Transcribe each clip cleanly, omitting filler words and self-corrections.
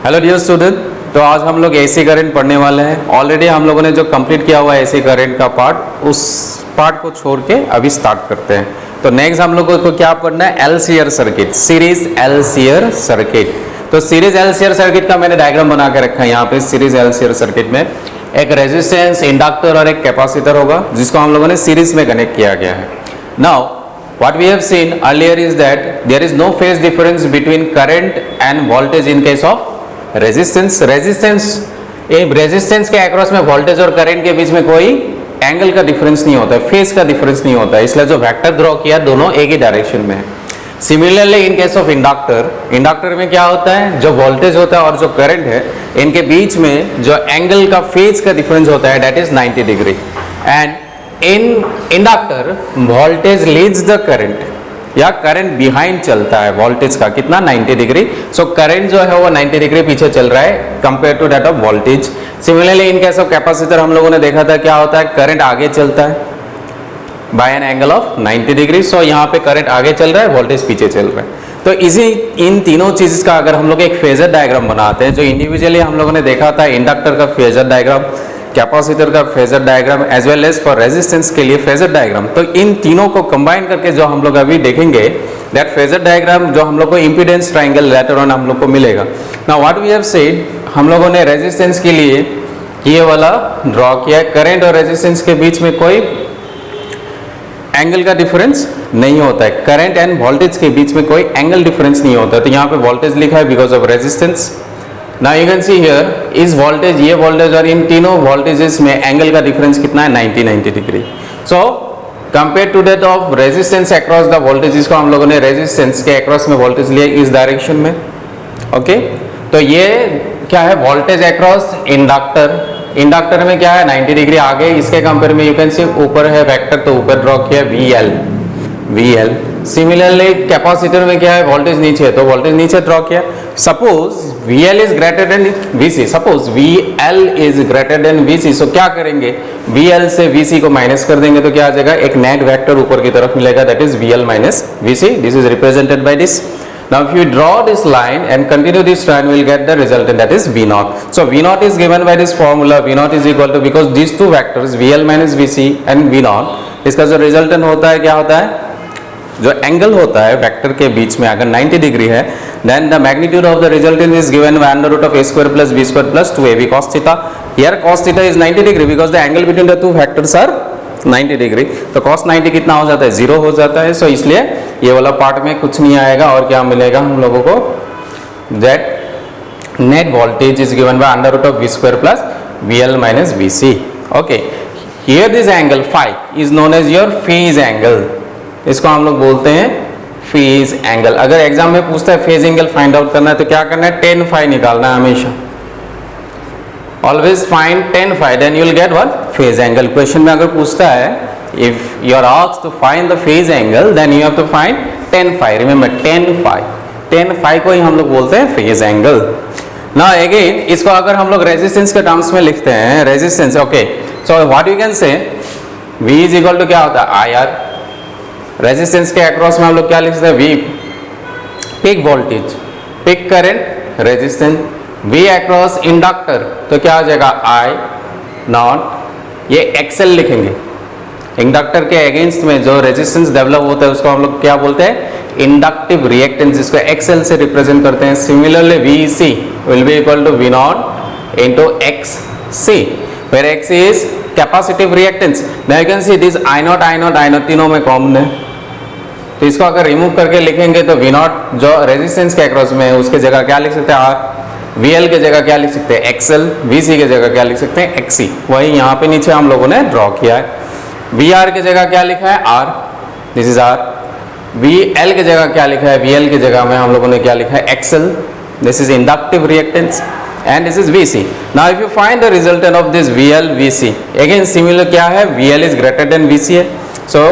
Hello dear student, तो आज हम लोग एसी करंट पढ़ने वाले हैं। ऑलरेडी हम लोगों ने जो कंप्लीट किया हुआ है एसी करंट का पार्ट, उस पार्ट को छोड़ के अभी स्टार्ट करते हैं। तो नेक्स्ट हम लोगों को क्या पढ़ना है? LCR circuit, series LCR circuit. तो सीरीज एलसीआर सर्किट का मैंने डायग्राम बना के रखा है यहाँ पे। सीरीज एलसीआर सर्किट में एक रेजिस्टेंस, इंडक्टर और एक कैपेसिटर होगा, जिसको हम लोगों ने सीरीज में कनेक्ट किया गया है। Now what we have seen earlier is that there is no phase difference between current and voltage in case of resistance. Resistance के अक्रॉस में वोल्टेज और करंट के बीच में कोई एंगल का डिफरेंस नहीं होता है, फेज का डिफरेंस नहीं होता है, इसलिए जो वेक्टर ड्रॉ किया दोनों एक ही डायरेक्शन में है। Similarly in case of inductor में क्या होता है? जो वोल्टेज होता है और जो करंट है, इनके बीच में जो एंगल का फेज का डिफरेंस होता है that is 90 degree. And in inductor voltage leads the current या करंट बिहाइंड चलता है वोल्टेज का, कितना? 90 डिग्री। सो करंट जो है वो 90 डिग्री पीछे चल रहा है compare to that of voltage. Similarly in case of capacitor हम लोगों ने देखा था क्या होता है? करंट आगे चलता है by an angle of 90 degree. So यहाँ पे करंट आगे चल रहा है, वोल्टेज पीछे चल रहा है। तो इसी इन तीनों चीज का अगर हम लोग एक फेजर डायग्राम बनाते हैं, जो इंडिविजुअली हम लोगों ने देखा था इंडक्टर का फेजर डायग्राम, कैपेसिटर का phasor diagram as well as for resistance के लिए फेजर डायग्राम, तो इन तीनों को कंबाइन करके जो हम लोग अभी देखेंगे दैट फेजर डायग्राम जो हम लोग को इंपीडेंस ट्रायंगल लेटर ऑन हम लोग को मिलेगा। Now what we have said, हम लोगों ने रेजिस्टेंस के लिए ये वाला ड्रॉ किया, करंट और रेजिस्टेंस के बीच में कोई एंगल का डिफरेंस नहीं होता है, करंट एंड वोल्टेज के बीच में कोई एंगल डिफरेंस नहीं होता है। तो यहाँ पे वोल्टेज लिखा है because of resistance. Now you can see here इस वोल्टेज, ये वोल्टेज और इन तीनों वोल्टेजेस में एंगल का डिफरेंस कितना है? 90 degree. So compare to that of resistance across the voltage, इसको हम लोगों ने रेजिस्टेंस के अक्रॉस में वोल्टेज लिया इस डायरेक्शन में। ओके तो ये क्या है? वोल्टेज अक्रॉस इंडक्टर, इंडक्टर में क्या है? 90 डिग्री आगे। इसके कंपेयर में यू कैन सी ऊपर है वेक्टर, तो ऊपर ड्रॉ किया VL। सिमिलरली कैपेसिटर में क्या है? वोल्टेज नीचे है, तो वोल्टेज नीचे ड्रॉ किया। Suppose VL is greater than VC, suppose VL is greater than VC, सो क्या करेंगे? VL से VC को माइनस कर देंगे तो क्या आ जाएगा? एक नेट वेक्टर ऊपर की तरफ मिलेगा, that is VL minus VC। This is represented by this. Now if you draw this line and continue this line, we will get the resultant, that is V0. So V0 is given by this formula, V0 is equal to, because these two vectors VL minus VC and V0, इसका जो resultant होता है क्या होता है? जो angle होता है वेक्टर के बीच में अगर 90 डिग्री है, then the magnitude of the resultant is given by under root of a square plus b square plus 2ab cos theta। Here cos theta is 90 degree because the angle between the two vectors are 90 degree. तो cos 90 कितना हो जाता है? 0 हो जाता है। सो इसलिए ये वाला पार्ट में कुछ नहीं आएगा और क्या मिलेगा हम लोगों को? That net voltage is given by under root of v square plus vl minus vc। Okay, here this angle phi is known as your phase angle, इसको हम लोग बोलते हैं फेज एंगल। अगर एग्जाम में पूछता है फेज एंगल फाइंड आउट करना है तो क्या करना है? tan phi निकालना है हमेशा। Always find tan phi, then you will get what? Phase angle. Question में अगर पूछता है if you are asked to find the phase angle, then you have to find tan phi। Remember tan phi को ही हम लोग बोलते हैं phase angle. Now again इसको अगर हम लोग रेजिस्टेंस के टर्म्स में लिखते हैं, resistance, okay, so what you can say V is equal to क्या होता है? IR। रेजिस्टेंस के अक्रॉस में हम लोग क्या लिखते हैं? V peak voltage, peak current, resistance. V across inductor तो क्या हो जाएगा? I नॉट, ये XL लिखेंगे। इंडक्टर के अगेंस्ट में जो रेजिस्टेंस डेवलप होता है उसको हम लोग क्या बोलते हैं? इंडक्टिव रिएक्टेंस, जिसको XL से रिप्रेजेंट करते हैं। Similarly VC will be equal to V naught into XC, where X is capacitive reactance. Now you can see this I naught तीनों में कॉमन है, तो इसको अगर रिमूव करके लिखेंगे तो V0 जो रेजिस्टेंस के अक्रॉस में है उसके जगह क्या लिख सकते हैं? R। VL के जगह क्या लिख सकते हैं? XL। VC के जगह क्या लिख सकते हैं? XC। वही यहाँ पे नीचे हम लोगों ने ड्रॉ किया है। VR के जगह क्या लिखा है? R, this is R। VL के जगह क्या लिखा है? VL के जगह में हम लोगों ने क्या लिखा है? XL, this is inductive reactance, and this is VC. Now if you find the resultant of this VL VC, again similar क्या है? VL is greater than VC है। So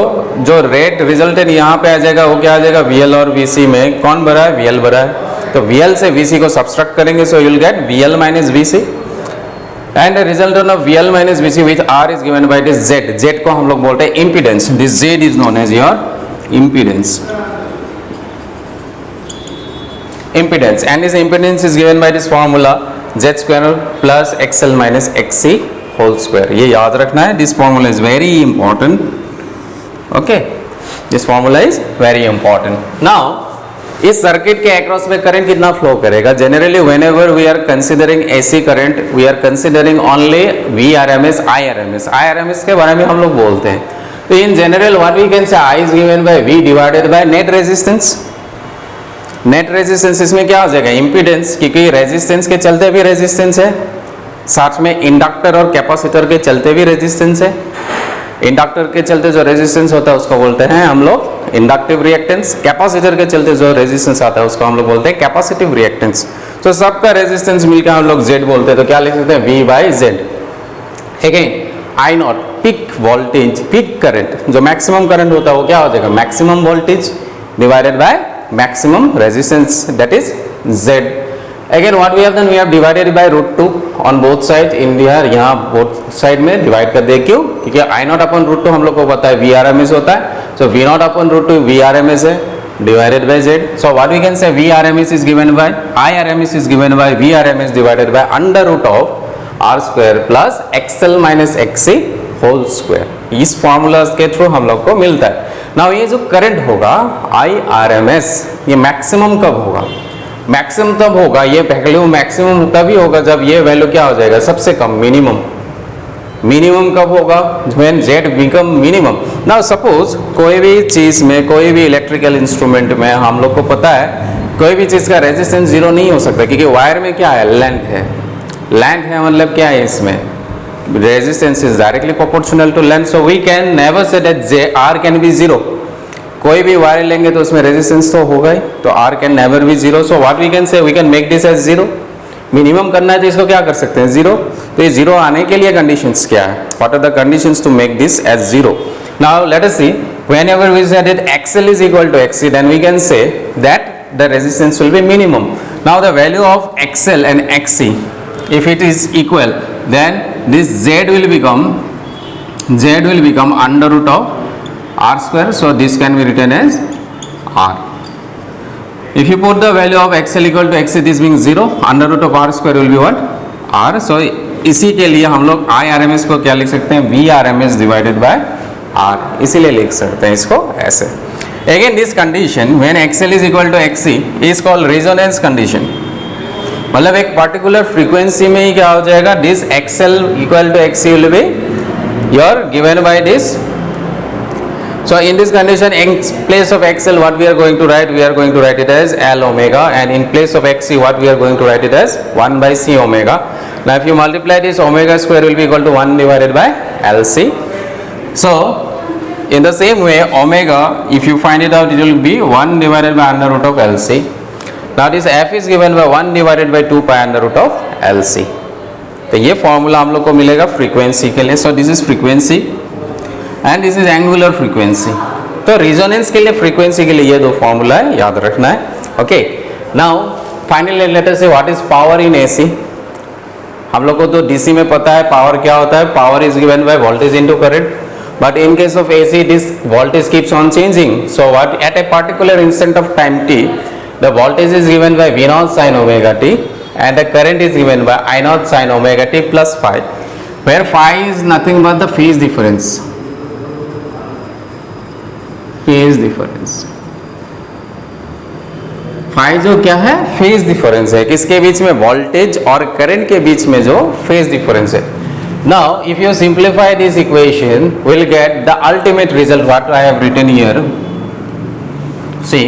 जो रेट रिजल्टेंट यहाँ पे आ जाएगा वो क्या आ जाएगा? VL और VC में कौन बड़ा है? VL बड़ा है। तो VL से VC को सब्सट्रैक्ट करेंगे, so you will get VL minus VC, and the resultant of VL minus VC with R is given by this Z। Z को हम लोग बोलते हैं impedance। This Z is known as your impedance। impedance, and this impedance is given by this formula z square plus xl minus xc whole square. ये याद रखना है. This formula is very important. Okay, this formula is very important. Now इस circuit के across में current कितना flow करेगा? Generally whenever we are considering AC current, we are considering only VRMS, IRMS. IRMS के बारे में हम लोग बोलते हैं. तो in general what we can say I is given by V divided by net resistance. Net resistance इसमें क्या हो जाएगा? इम्पीडेंस, क्योंकि रेजिस्टेंस के चलते भी रेजिस्टेंस है, साथ में इंडक्टर और कैपेसिटर के चलते भी रेजिस्टेंस है. इंडक्टर के चलते जो रेजिस्टेंस होता है उसको बोलते हैं हम लोग इंडक्टिव रिएक्टेंस. कैपेसिटर के चलते जो रेजिस्टेंस आता है उसको हम लोग बोलते हैं कैपेसिटिव रिएक्टेंस. तो सबका रेजिस्टेंस मिलकर हम लोग Z बोलते हैं. तो क्या लिख सकते हैं? V by Z. Again I not peak voltage, peak current, जो मैक्सिमम करंट होता है वो क्या हो जाएगा? Maximum voltage divided by maximum resistance, that is Z. Again what we have done, we have divided by root 2 on both sides. in here यहाँ both side में divide कर दे. क्यों? क्योंकि I नॉट अपॉन रूट 2 हम लोग को पता है VRMS होता है. So V naught upon root 2 VRMS है divided by Z. So what we can say, VRMS is given by IRMS is given by VRMS divided by under root of R square plus XL minus XC whole square. इस formulas के through हम लोग को मिलता है. Now ये जो current होगा IRMS, ये मैक्सिमम कब होगा? मैक्सिमम तब होगा, ये पहले मैक्सिमम तभी होगा जब ये वैल्यू क्या हो जाएगा? सबसे कम, मिनिमम. मिनिमम कब होगा? When Z become minimum. Now suppose कोई भी चीज में, कोई भी इलेक्ट्रिकल इंस्ट्रूमेंट में हम लोग को पता है कोई भी चीज का रेजिस्टेंस जीरो नहीं हो सकता, क्योंकि वायर में क्या है? लेंथ है. लेंथ है मतलब क्या है? इसमें resistance is directly proportional to length. So we can never say that R can be zero. कोई भी वायर लेंगे तो उसमें रेजिस्टेंस तो होगा ही, तो R can never be zero. So what we can say, we can make this as zero. Minimum करना है तो इसको क्या कर सकते हैं? जीरो. तो ये जीरो आने के लिए कंडीशंस क्या है? What are the conditions to make this as zero? Now let us see, whenever we say that XL is equal to XC, then we can say that the resistance will be minimum. Now the value of XL and XC, if it is equal, then this Z will become under root of R square. So this can be written as R. If you put the value of XL equal to XC, this being 0, under root of R square will be what? R. So इसी के लिए हम लोग IRMS को क्या लिख सकते हैं? VRMS divided by R. इसीलिए लिख सकते हैं इसको ऐसे. Again this condition when XL is equal to XC is called resonance condition. मतलब एक पर्टिकुलर फ्रीक्वेंसी में ही क्या हो जाएगा? This XL equal to XC will be your given by this. So in this condition, in place of XL what we are going to write? We are going to write it as L omega, and in place of XC what we are going to write it as 1 by C omega. Now if you multiply this, omega square will be equal to 1 divided by LC. So in the same way, omega, if you find it out, it will be 1 divided by under root of LC. Now this F is given by 1 divided by 2 pi under root of LC. तो ये formula हम लोग को मिलेगा frequency के लिए. सो this is frequency and this is angular frequency. तो resonance के लिए, फ्रीक्वेंसी के लिए ये दो फॉर्मूला है, याद रखना है. Okay, now finally let us see what is power in AC. हम लोग को तो डीसी में पता है पावर क्या होता है. Power is given by voltage into current. But in case of AC, this voltage keeps on changing. So what at a particular instant of time t, the voltage is given by V naught sin omega t, and the current is given by I naught sin omega t plus phi, where phi is nothing but the phase difference. Phase difference. phi जो क्या है? Phase difference है. किसके बीच में? Voltage और current के बीच में जो फेज डिफरेंस है. Now if you simplify this equation, we'll get the ultimate result what I have written here. See,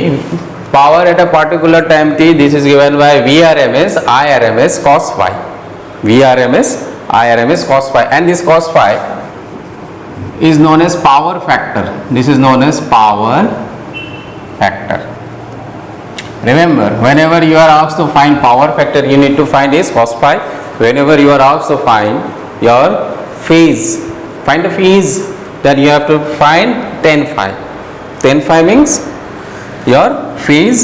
power at a particular time t, this is given by VRMS IRMS cos phi. VRMS IRMS cos phi, and this cos phi is known as power factor. This is known as power factor. Remember, whenever you are asked to find power factor, you need to find this cos phi. Whenever you are asked to find your phase, find the phase, then you have to find tan phi. Tan phi means your phase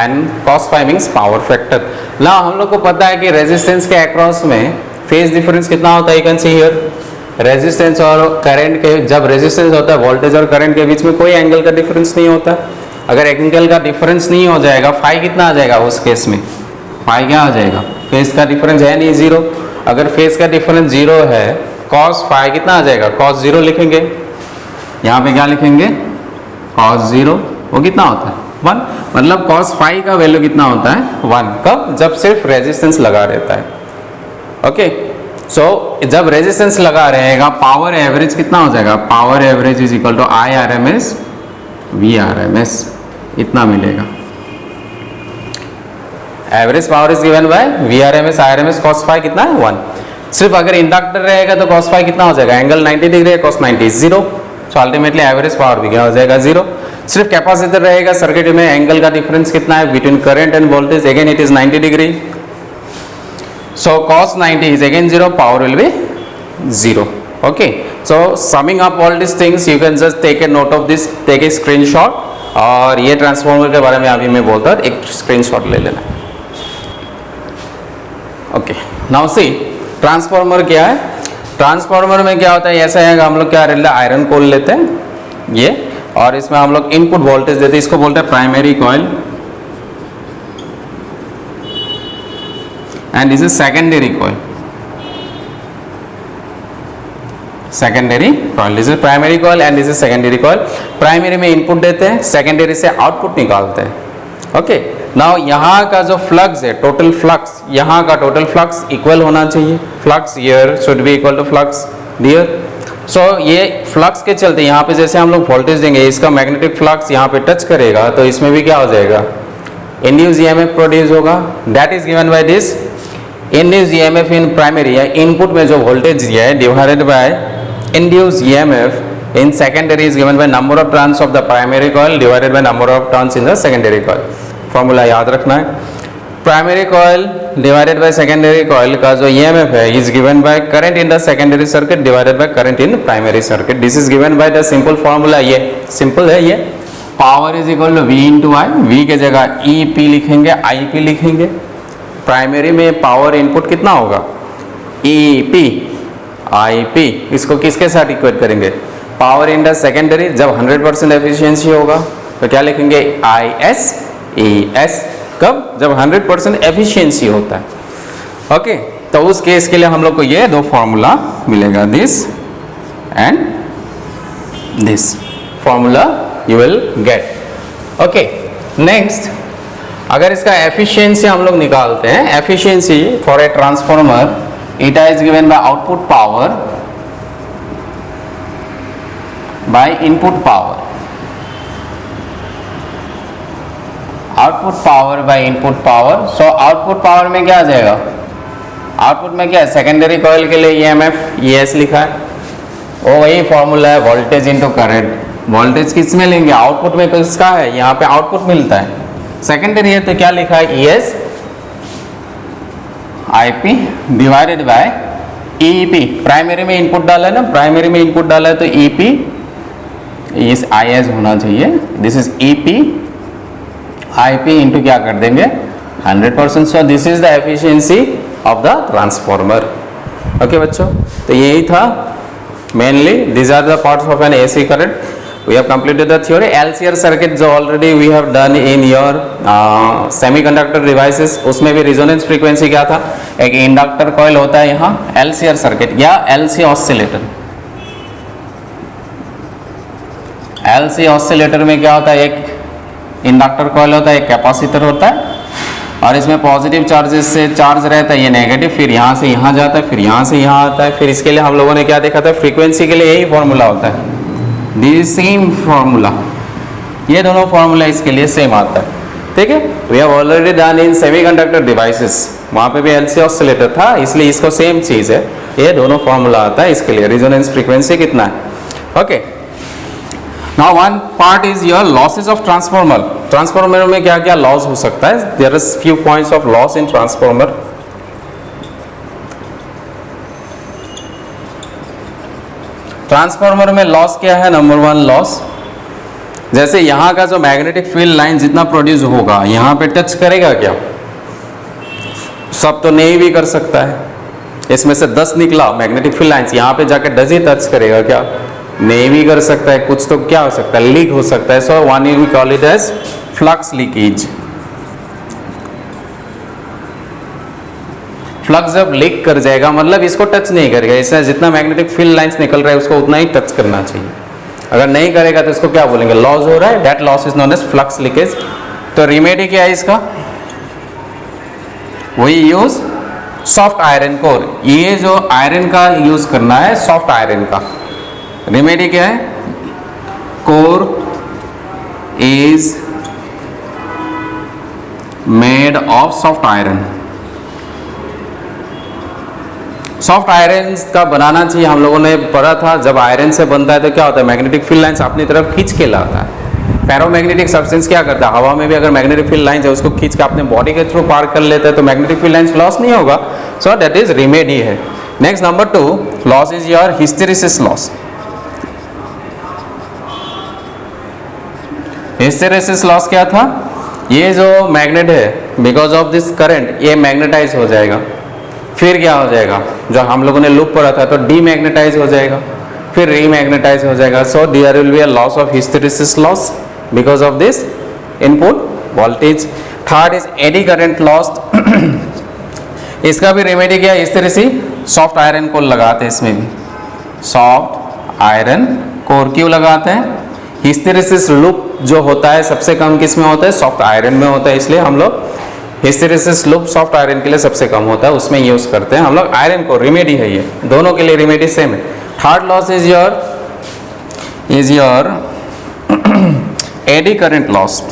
and cos phi means power factor. Now हम लोग को पता है कि resistance के across में phase difference कितना होता है. You can see here resistance और करंट के, जब रेजिस्टेंस होता है वोल्टेज और करंट के बीच में कोई एंगल का डिफरेंस नहीं होता. अगर एंगल का डिफरेंस नहीं हो जाएगा, फाई कितना आ जाएगा उस केस में? फाई क्या आ जाएगा? फेस का डिफरेंस है नहीं, जीरो। अगर फेस का डिफरेंस जीरो है, कॉस फाई कितना आ जाएगा? कॉस जीरो लिखेंगे, यहाँ पे क्या लिखेंगे? कॉस जीरो, वो कितना होता है? 1। मतलब कॉस फाई का वैल्यू कितना होता है? 1। कब? जब सिर्फ रेजिस्टेंस लगा रहता है। ओके, सो जब रेजिस्टेंस लगा रहेगा, पावर एवरेज कितना हो जाएगा? Power average is equal to I R M S V R M S, इतना मिलेगा। Average power is given by V R M S I R M S cos phi कितना है? 1। सिर्फ अगर इंडक्टर रहेगा तो कॉस फाई कितना हो जाएगा? एंगल 90 डिग्री है, cos 90 zero, so ultimately average power भी क्या हो जाएगा? जीरो। सिर्फ कैपेसिटर रहेगा, सर्किट में एंगल का डिफरेंस कितना है between current end voltage? Again it is 90 degree, so cos 90 is again 0, power will be 0. Okay, so summing up all these things, you can just take a note of this, take a screenshot, और ये transformer के बारे में अभी मैं बोलता हूँ, एक स्क्रीनशॉट ले लेना। ओके, नाउ सी ट्रांसफॉर्मर क्या है? ट्रांसफॉर्मर में क्या होता है? ऐसा है कि हम लोग क्या आयरन कोल लेते हैं ये, और इसमें हम लोग इनपुट वोल्टेज देते हैं, इसको बोलते हैं primary coil, and this is secondary coil. Secondary coil, this is primary coil and this is secondary coil. Primary में इनपुट देते हैं, सेकेंडरी से आउटपुट निकालते हैं। ओके, नाउ यहाँ का जो फ्लक्स है, टोटल फ्लक्स, यहाँ का टोटल फ्लक्स इक्वल होना चाहिए। Flux here should be equal to flux here. So ये फ्लक्स के चलते यहाँ पे जैसे हम लोग वोल्टेज देंगे, इसका मैग्नेटिक फ्लक्स यहाँ पे टच करेगा तो इसमें भी क्या हो जाएगा? इंड्यूस ईएमएफ प्रोड्यूस होगा। That is given by this induce EMF in primary, या इनपुट में जो वोल्टेज दिया है divided by induce EMF in secondary is given by number of turns of the primary coil divided by number of turns in the secondary coil. Formula याद रखना है। Primary coil divided by secondary coil का जो EMF है is given bye current in the secondary circuit divided by current in primary circuit. This is given by the simple formula, ये simple है। ये power is equal to V into I, V के जगह E P लिखेंगे, I P लिखेंगे। Primary में power input कितना होगा? E P I P. इसको किसके साथ इक्वेट करेंगे? पावर इन द सेकेंडरी, जब 100% एफिशिएंसी होगा तो क्या लिखेंगे? I S E S. कब? जब 100% एफिशिएंसी होता है। ओके, तो उस केस के लिए हम लोग को ये दो फॉर्मूला मिलेगा, this and this formula you will get. Okay, next, अगर इसका एफिशिएंसी हम लोग निकालते हैं, efficiency for a transformer it is given bye output power by input power, output power by input power. So output power में क्या आ जाएगा? आउटपुट में क्या है? सेकेंडरी कॉइल के लिए ईएमएफ ईएस लिखा है, वो वही फॉर्मूला है, वोल्टेज इनटू करंट। वोल्टेज किस में लेंगे? आउटपुट में किसका है? यहाँ पे आउटपुट मिलता है, सेकेंडरी है तो क्या लिखा है? ES IP divided by EP. Primary में इनपुट डाला है ना, प्राइमरी में इनपुट डाला है तो ईपी इस आईएस होना चाहिए। This is EP IP into क्या कर देंगे? 100%। सो this is the efficiency of the transformer. Okay बच्चों, तो यही था mainly these are the parts of an AC current. We have completed the theory. LCR circuit जो already we have done in your semiconductor devices, उसमें भी resonance frequency क्या था? एक इंडक्टर कॉइल होता है यहाँ, LCR सर्किट या LC ऑसिलेटर। LC ऑसिलेटर में क्या होता है? एक इंडक्टर कॉइल होता है, एक कैपेसिटर होता है, और इसमें पॉजिटिव चार्जेस से चार्ज रहता है, ये नेगेटिव, फिर यहाँ से यहाँ जाता है, फिर यहाँ से यहाँ आता है। फिर इसके लिए हम लोगों ने क्या देखा था? फ्रीक्वेंसी के लिए यही फॉर्मूला होता है, दिस सेम फॉर्मूला, ये दोनों फॉर्मूला इसके लिए सेम आता है। ठीक है, we have already done in semiconductor devices, वहाँ पे भी एलसी ऑसिलेटर था, इसलिए इसको सेम चीज़ है, ये दोनों फॉर्मूला आता है इसके लिए। रिजोनेंस फ्रीक्वेंसी कितना है? Okay, now one part is your losses of transformer. Transformer में क्या क्या लॉस हो सकता है? There is few points of loss in transformer. Transformer में लॉस क्या है? नंबर वन लॉस, जैसे यहाँ का जो मैग्नेटिक फील्ड लाइन जितना प्रोड्यूस होगा यहाँ पे टच करेगा क्या? सब तो नहीं भी कर सकता है, इसमें से 10 निकला मैग्नेटिक फील्ड लाइंस, यहाँ पे जाकर 10 ही टच करेगा क्या? नहीं भी कर सकता है, कुछ तो क्या हो सकता है, लीक हो सकता है. So one we call it as flux leakage. Flux जब लीक कर जाएगा मतलब इसको टच नहीं करेगा, इससे जितना मैग्नेटिक फील्ड लाइंस निकल रहा है उसको उतना ही टच करना चाहिए. अगर नहीं करेगा तो इसको क्या बोलेंगे, लॉस हो रहा है. That loss is known as flux leakage. तो रेमेडी क्या है इसका, वही यूज सॉफ्ट आयरन कोर. ये जो आयरन का यूज करना है, सॉफ्ट आयरन का. रेमेडी क्या है, core is made of soft iron. Soft iron का बनाना चाहिए. हम लोगों ने पढ़ा था जब आयरन से बनता है तो क्या होता है, मैग्नेटिक फील्ड लाइंस अपनी तरफ खींच के लाता है. फेरोमैग्नेटिक सब्सटेंस क्या करता है, हवा में भी अगर मैग्नेटिक फील्ड लाइंस है उसको खींच के अपने बॉडी के थ्रू पार कर लेता है तो मैग्नेटिक फील्ड लाइंस लॉस नहीं होगा. सो दैट इज रेमेडी है. Next number 2 loss is your hysteresis loss. Hysteresis loss क्या था, ये जो मैग्नेट है बिकॉज ऑफ दिस करंट ये मैग्नेटाइज हो जाएगा. फिर क्या हो जाएगा, जो हम लोगों ने लूप पढ़ा था तो डीमैग्नेटाइज हो जाएगा, फिर रीमैग्नेटाइज हो जाएगा. So there will be a loss of hysteresis loss because of this input voltage. Third is eddy current lost. इसका भी रेमेडी क्या है, हिस्टेरिसिस सॉफ्ट आयरन कोर लगाते हैं. इसमें भी सॉफ्ट आयरन कोर क्यों लगाते हैं, हिस्टेरिसिस लूप जो होता है सबसे कम किस में होता है, सॉफ्ट आयरन में होता है. इसलिए हम लोग हिस्टेरिसिस लूप सॉफ्ट आयरन के लिए सबसे कम होता है, उसमें यूज करते हैं हम लोग आयरन को. रेमेडी है ये, दोनों के लिए रेमेडी सेम है. Third loss is your eddy current loss.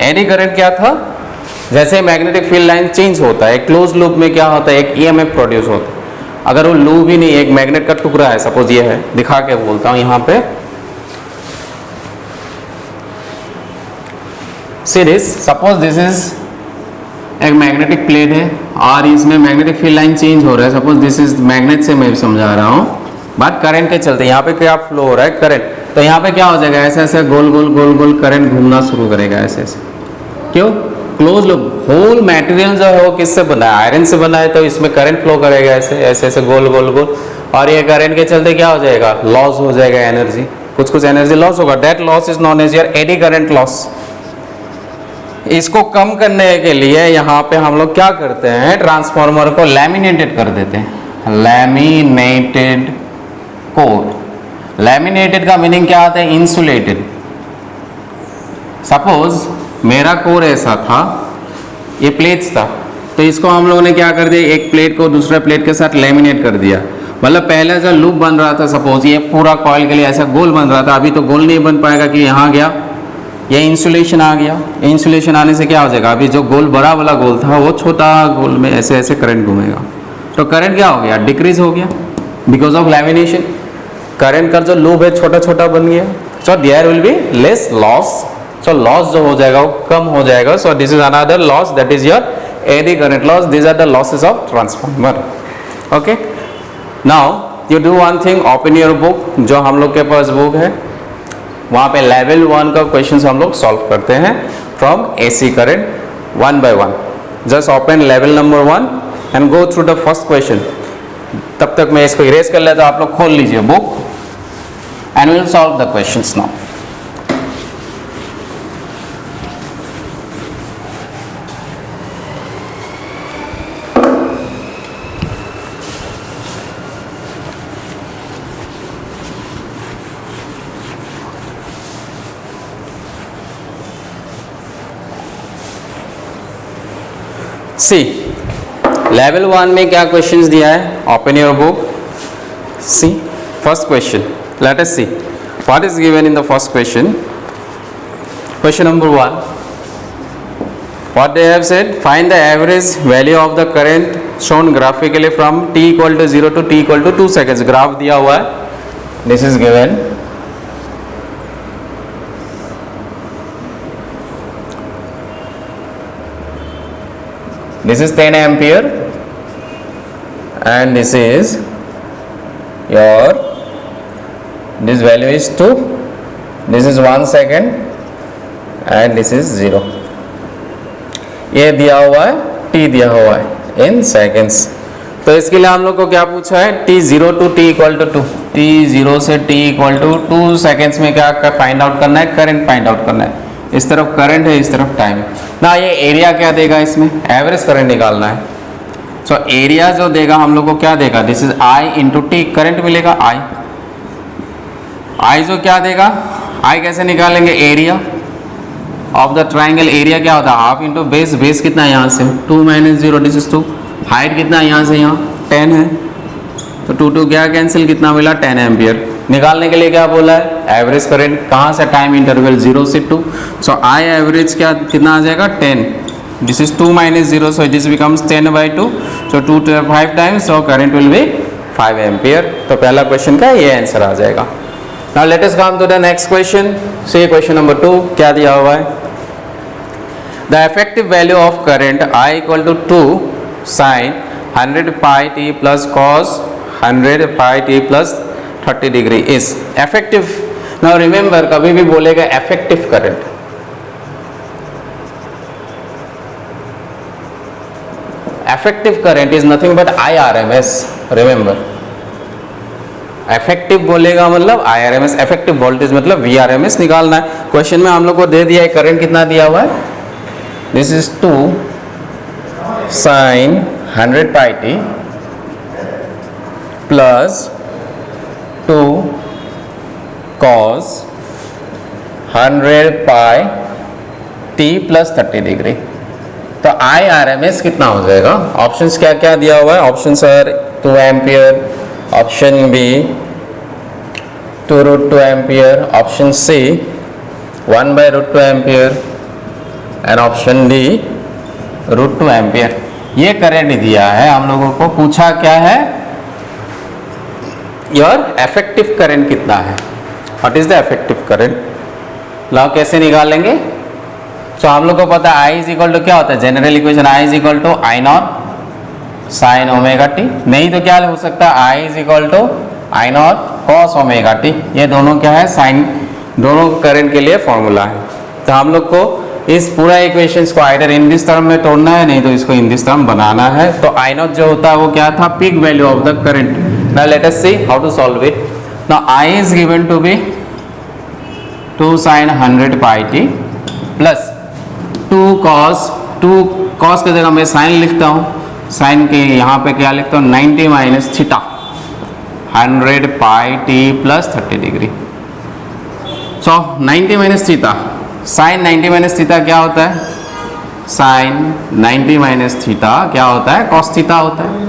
Eddy current क्या था, जैसे मैग्नेटिक फील्ड लाइन चेंज होता है, क्लोज लूप में क्या होता है, एक ईएमएफ प्रोड्यूस होता है. अगर वो लूप ही नहीं, एक मैग्नेट का टुकड़ा है, सपोज ये है, दिखा के बोलता हूं यहाँ पे. See this, suppose this is एक मैग्नेटिक प्लेट है और इसमें मैग्नेटिक फील्ड लाइन चेंज हो रहा है. सपोज दिस इज मैग्नेट से मैं समझा रहा हूँ, बात करंट के चलते यहाँ पे क्या फ्लो हो रहा है, करंट. तो यहाँ पे क्या हो जाएगा, ऐसे ऐसे गोल गोल गोल गोल करंट घूमना शुरू करेगा ऐसे ऐसे. क्यों, क्लोज लूप. होल मटेरियल जो है वो किससे बना है, आयरन से बना है, तो इसमें करंट फ्लो करेगा ऐसे ऐसे ऐसे गोल गोल गोल. और ये करंट के चलते क्या हो जाएगा, लॉस हो जाएगा एनर्जी, कुछ कुछ एनर्जी लॉस होगा. That loss is known as your eddy current loss. इसको कम करने के लिए यहाँ पे हम लोग क्या करते हैं, ट्रांसफार्मर को लैमिनेटेड कर देते हैं. Laminated core. लैमिनेटेड का मीनिंग क्या आता है, इंसुलेटेड. सपोज मेरा कोर ऐसा था, ये प्लेट्स था, तो इसको हम लोगों ने क्या कर दिया, एक प्लेट को दूसरे प्लेट के साथ लैमिनेट कर दिया. मतलब पहले जो लूप बन रहा था, सपोज ये पूरा कॉइल के लिए ऐसा गोल बन रहा था, अभी तो गोल नहीं बन पाएगा कि यहाँ गया, ये इंसुलेशन आ गया. इंसुलेशन आने से क्या हो जाएगा, अभी जो गोल बड़ा वाला गोल था वो छोटा गोल में ऐसे ऐसे करंट घूमेगा. तो करंट क्या हो गया, डिक्रीज हो गया बिकॉज ऑफ लैमिनेशन. करंट का जो लूप है छोटा छोटा बन गया. So there will be less loss. So loss जो हो जाएगा वो कम हो जाएगा. So this is another loss, that is your eddy current loss. This are the losses of transformer. Okay, now you do one thing, open your book. जो हम लोग के पास बुक है वहाँ पे लेवल 1 का क्वेश्चंस हम लोग सॉल्व करते हैं from AC current 1 by 1. Just open level number 1 and go through the first question. तब तक मैं इसको इरेज कर लेता हूँ, आप लोग खोल लीजिए book and will solve the questions now. See level 1 में क्या क्वेश्चंस दिया है, open your book. See first question, let us see what is given in the first question. Question number 1, what they have said, find the average value of the current shown graphically from t equal to 0 to t equal to 2 seconds. Graph दिया हुआ है, this is given. This is 10 ampere and this is your, this value is 2, this is 1 second and this is 0. ये दिया हुआ है, t दिया हुआ है in seconds. तो इसके लिए हम लोग को क्या पूछा है, t0 to t equal to 2, t0 से t इक्वल टू 2 सेकेंड्स में क्या फाइंड आउट करना है, करंट फाइंड आउट करना है। इस तरफ करंट है, इस तरफ टाइम ना। ये एरिया क्या देगा, इसमें एवरेज करंट निकालना है। सो एरिया जो देगा हम लोग को क्या देगा, this is I into T, current मिलेगा आई। आई जो क्या देगा, आई कैसे निकालेंगे, area of the triangle. Area क्या होता है, हाफ इंटू बेस, बेस कितना है यहाँ से 2 माइनस 0, दिस इज 2। हाइट कितना है यहाँ से यहाँ 10 है, तो 2 2 क्या कैंसिल, कितना मिला 10 एम्पियर। निकालने के लिए क्या बोला है, एवरेज करंट कहाँ से, टाइम इंटरवल 0 से 2। सो आई एवरेज क्या कितना आ जाएगा 10, this is 2 minus 0, so this becomes 10/2, so 2 to 5 times, so current will be 5 ampere. तो पहला क्वेश्चन का ये आंसर आ जाएगा। Now let us come to the next question. See question number 2 क्या दिया हुआ है, the effective value of current I equal to 2 sine 100 pi t plus cos 100 pi t plus 30 degree is effective. Now remember, कभी भी बोलेगा effective current, effective current is nothing but IRMS। Remember, effective बोलेगा मतलब IRMS, effective voltage मतलब VRMS निकालना है। Question में हम लोग को दे दिया है करंट कितना दिया हुआ है, this is 2 sine 100 pi t plus 2 cos 100 pi t plus 30 degree. तो IRMS कितना हो जाएगा, ऑप्शंस क्या क्या दिया हुआ है, option sir 2 ampere, option B 2√2 ampere, option C 1/√2 ampere and option D √2 ampere. ये करंट दिया है हम लोगों को, पूछा क्या है, योर इफेक्टिव करंट कितना है, what is the effective current. लाओ कैसे निकालेंगे, तो हम लोग को पता है I इज इक्वल टू क्या होता है, general equation I is equal to I0 sine omega t, नहीं तो क्या हो सकता है I is equal to I0 cos omega t. ये दोनों क्या है, साइन, दोनों करंट के लिए फॉर्मूला है। तो हम लोग को इस पूरा इक्वेशंस को आइडर इन दिस टर्म में तोड़ना है, नहीं तो इसको इन दिस टर्म बनाना है। तो I0 जो होता है वो क्या था, peak value of the current. Now let us see how to solve it. Now I is given to be 2 sine 100 pi t plus 2 cos की जगह मैं साइन लिखता हूँ, साइन के यहाँ पे क्या लिखता हूँ 90 minus theta 100 pi t plus 30 degree. So 90 minus theta, sine 90 minus theta क्या होता है, साइन 90 माइनस थीटा क्या होता है, कॉस थीटा होता है।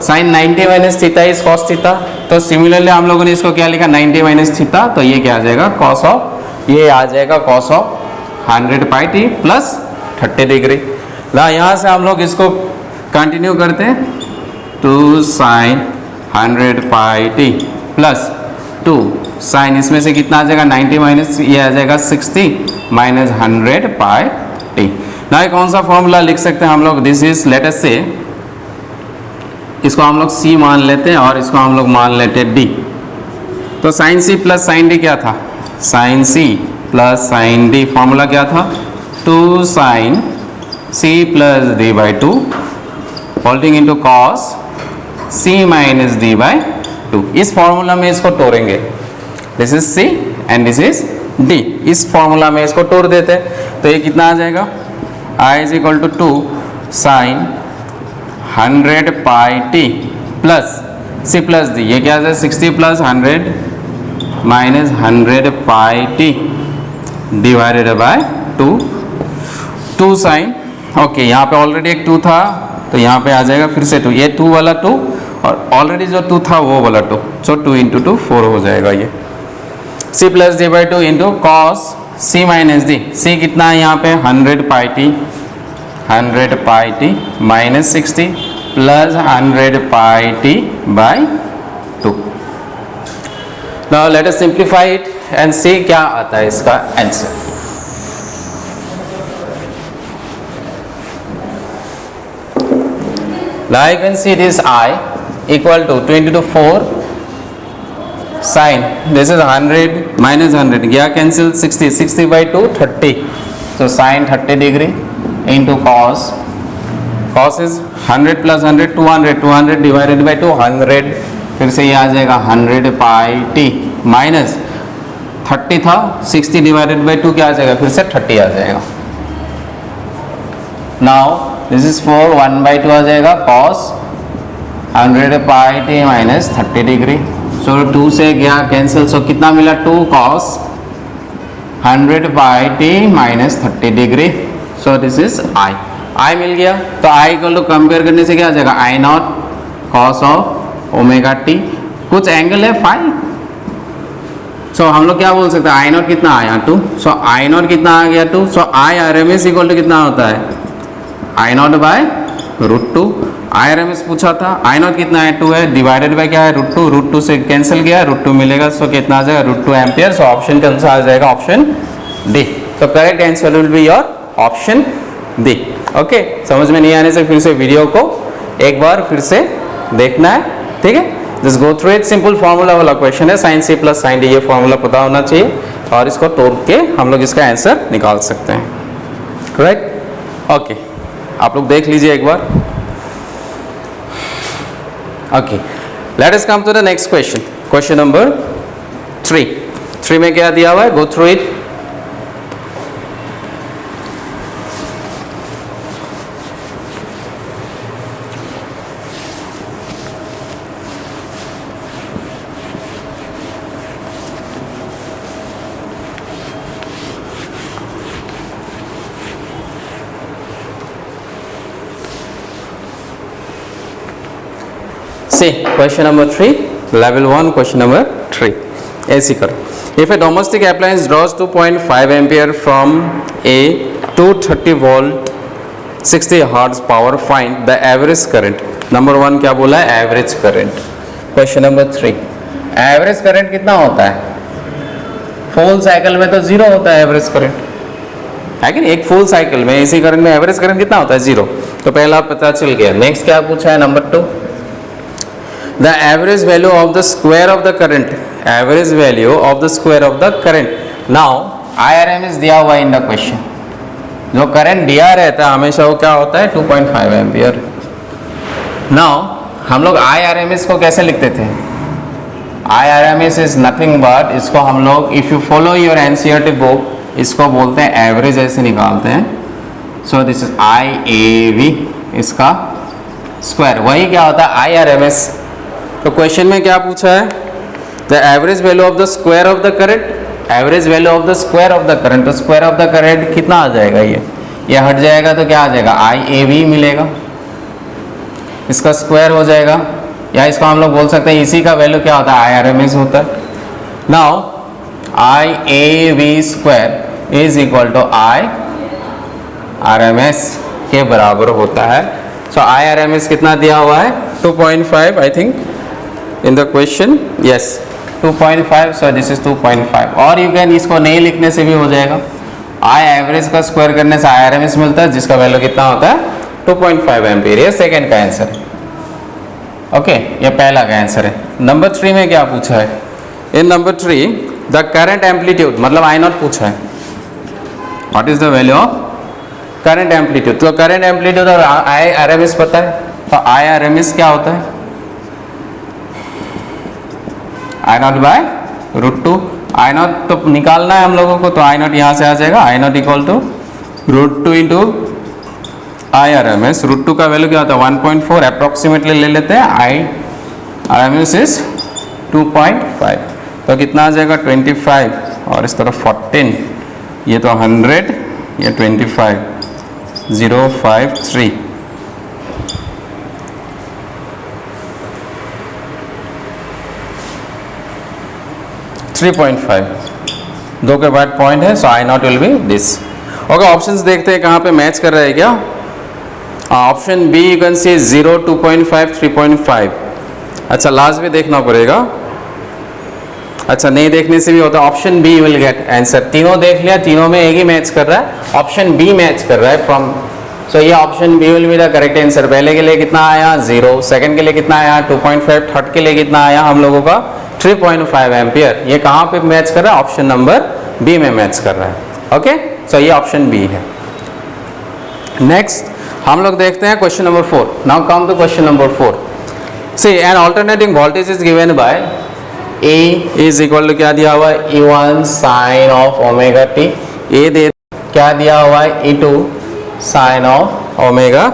Sine 90 minus theta is cos theta. तो सिमिलरली हम लोगों ने इसको क्या लिखा, 90 माइनस थीटा, तो ये क्या आ जाएगा, कॉस ऑफ, ये आ जाएगा cos of 100 pi t plus 30 degree. ला यहाँ से हम लोग इसको कंटिन्यू करते हैं, 2 sine 100 pi t plus 2 sine, इसमें से कितना आ जाएगा 90 माइनस, ये आ जाएगा 60 माइनस 100 पाई टी। ना ये कौन सा फॉर्मूला लिख सकते हैं हम लोग, दिस इज लेट अस से, इसको हम लोग C मान लेते हैं और इसको हम लोग मान लेते हैं D। तो sine C plus sine D क्या था, sine C plus sine D, formula क्या था 2 sine C plus D by 2 holding into cos C minus D by 2। इस फॉर्मूला में इसको तोड़ेंगे, this is C and this is D। इस formula में इसको तोड़ देते हैं, तो ये कितना आ जाएगा, I is equal to 2 sine 100 pi t plus C plus D, ये क्या है 60 plus 100 minus 100 pi t divided by 2 sine, okay यहाँ पे ऑलरेडी एक 2 था तो यहाँ पे आ जाएगा फिर से 2, ये 2 वाला 2 और ऑलरेडी जो 2 था वो वाला 2, सो 2 इंटू 2 4 हो जाएगा ये। C plus D by 2 into cos C minus D, C कितना है यहाँ पे 100 pi t, 100 pi t minus 60 plus 100 pi t by 2। Now let us simplify it and see क्या आता है इसका answer. Now you can see this I equal to 20 to 4 sin, this is 100 minus 100 गया cancel, 60 by 2 30, so sin 30 degree into cos cos is 100 plus 100 200, 200 divided by 200, फिर से ये आ जाएगा 100 पाई टी माइनस 30 था, 60 डिवाइडेड बाई 2 क्या आ जाएगा, फिर से 30 आ जाएगा। नाउ दिस इज 4 1/2 आ जाएगा cos 100 pi t minus 30 degree. So 2 से गया कैंसिल, सो कितना मिला 2 cos 100 pi t minus 30 degree. So this is I मिल गया। तो आई इक्वल टू कंपेयर करने से क्या आ जाएगा, I naught cos of omega t, कुछ एंगल है फाई। सो हम लोग क्या बोल सकते हैं, आई नॉट कितना आया 2, सो आई नॉट कितना आ गया 2, so I R M S equal to कितना होता है, I naught by √2। I R M S पूछा था, आई नॉट कितना है 2 है, डिवाइडेड बाय क्या है √2, √2 से कैंसिल गया, √2 मिलेगा, सो कितना आ जाएगा √2 एम्पियर। सो ऑप्शन का आंसर आ जाएगा ऑप्शन डी। तो correct answer will be your option D. Okay, समझ में नहीं आने से फिर से वीडियो को एक बार फिर से देखना है, ठीक है। Just go through it, simple formula वाला क्वेश्चन है, sine C plus sine D, ये फॉर्मूला पता होना चाहिए और इसको तोड़ के हम लोग इसका आंसर निकाल सकते हैं। करेक्ट, ओके, आप लोग देख लीजिए एक बार। Okay, let us come to the next question, question number 3 में क्या दिया हुआ है, go through it. See question number 3, level 1, question number 3. ऐसी करो, if a domestic appliance draws 2.5 ampere from a 230 volt 60 hertz power, find the average current. Number 1 क्या बोला है, average current. Question number 3, average current कितना होता है, full cycle में तो 0 होता है एवरेज करंट, है कि नहीं, एक फुल साइकिल में एसी करंट में एवरेज करंट कितना होता है, 0। तो पहला पता चल गया। नेक्स्ट क्या पूछा है, number 2, the average value of the square of the current, average value of the square of the current. now IRMS दिया हुआ इन द क्वेश्चन, जो करंट दिया रहता है हमेशा वो क्या होता है 2.5 एम्पियर। नाउ हम लोग IRMS को कैसे लिखते थे, IRMS इज नथिंग बट, इसको हम लोग if you follow your NCERT book इसको बोलते हैं एवरेज, ऐसे निकालते हैं। सो दिस इज IAV, इसका स्क्वायर, वही क्या होता है IRMS। तो क्वेश्चन में क्या पूछा है, the average value of the square of the current, average value of the square of the current. तो स्क्वायर ऑफ द करंट कितना आ जाएगा, ये हट जाएगा तो क्या आ जाएगा IAV मिलेगा, इसका स्क्वायर हो जाएगा, या इसको हम लोग बोल सकते हैं इसी का वैल्यू क्या होता है IRMS होता है। Now IAV square is equal to IRMS के बराबर होता है। सो IRMS कितना दिया हुआ है 2.5 I think in the question, yes 2.5, so this is 2.5। और यू कैन इसको नहीं लिखने से भी हो जाएगा, आई एवरेज का स्क्वायर करने से IRMS मिलता है जिसका वैल्यू कितना होता है 2.5 एम्पियर। ये सेकेंड का आंसर है, ओके, ये पहला का आंसर है। नंबर 3 में क्या पूछा है, इन नंबर 3 द करंट एम्पलीट्यूड, मतलब I नॉट पूछा है, what is the value of current amplitude. तो करंट एम्पलीट्यूड और IRMS पता है, तो IRMS क्या होता है I naught by √2। I naught तो निकालना है हम लोगों को, तो I नॉट यहाँ से आ जाएगा, I naught equal to √2 into IRMS। √2 का वैल्यू क्या होता है 1.4 अप्रोक्सीमेटली ले लेते हैं, IRMS इज 2.5, तो कितना आ जाएगा 25 और इस तरफ 14, ये तो 100, ये 25, 053। दो के बाद पॉइंट है, so I naught will be this. Okay, options देखते हैं कहाँ पे मैच कर रहा है क्या। Option B you can see 0, 2.5, 3.5। अच्छा, लास्ट भी देखना पड़ेगा, अच्छा नहीं देखने से भी होता। Option B will get answer. तीनों देख लिया, तीनों में एक ही मैच कर रहा है, ऑप्शन बी मैच कर रहा है फ्रॉम, सो ये option B will be the correct answer. पहले के लिए कितना आया 0, सेकंड के लिए कितना आया 2.5, थर्ड के लिए कितना आया हम लोगों का 3.5 एम्पियर। ये कहाँ पे मैच कर रहा है, ऑप्शन नंबर बी में मैच कर रहा है। ओके, सो ये ऑप्शन बी है। नेक्स्ट हम लोग देखते हैं question number 4. Now come to question number 4. See an alternating voltage is given by E is equal to क्या दिया हुआ है E1 sine of omega t. ए दे क्या दिया हुआ है E2 sign of omega,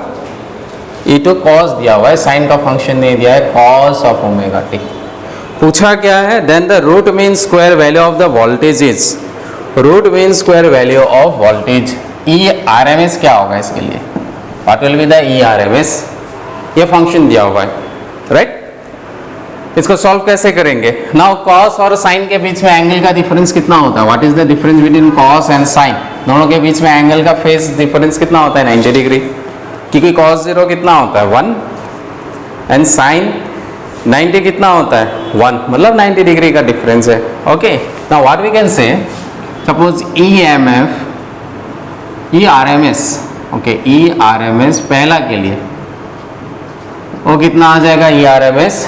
E2 cos दिया हुआ है, साइन का फंक्शन नहीं दिया है, कॉस ऑफ ओमेगा टी. पूछा क्या है, then the root mean square value of the voltage is, root mean square value of voltage ERMS क्या होगा इसके लिए, what will be the ERMS, ये फंक्शन दिया हुआ है, राइट. इसको सॉल्व कैसे करेंगे. नाउ कॉस और साइन के बीच में एंगल का डिफरेंस कितना होता है, what is the difference between cos and sine, दोनों के बीच में एंगल का फेस डिफरेंस कितना होता है 90 डिग्री, क्योंकि कॉस 0 कितना होता है 1 एंड साइन 90 कितना होता है 1, मतलब 90 डिग्री का डिफरेंस है. Okay, now what we can say, suppose EMF ERMS, okay ERMS पहला के लिए वो कितना आ जाएगा ERMS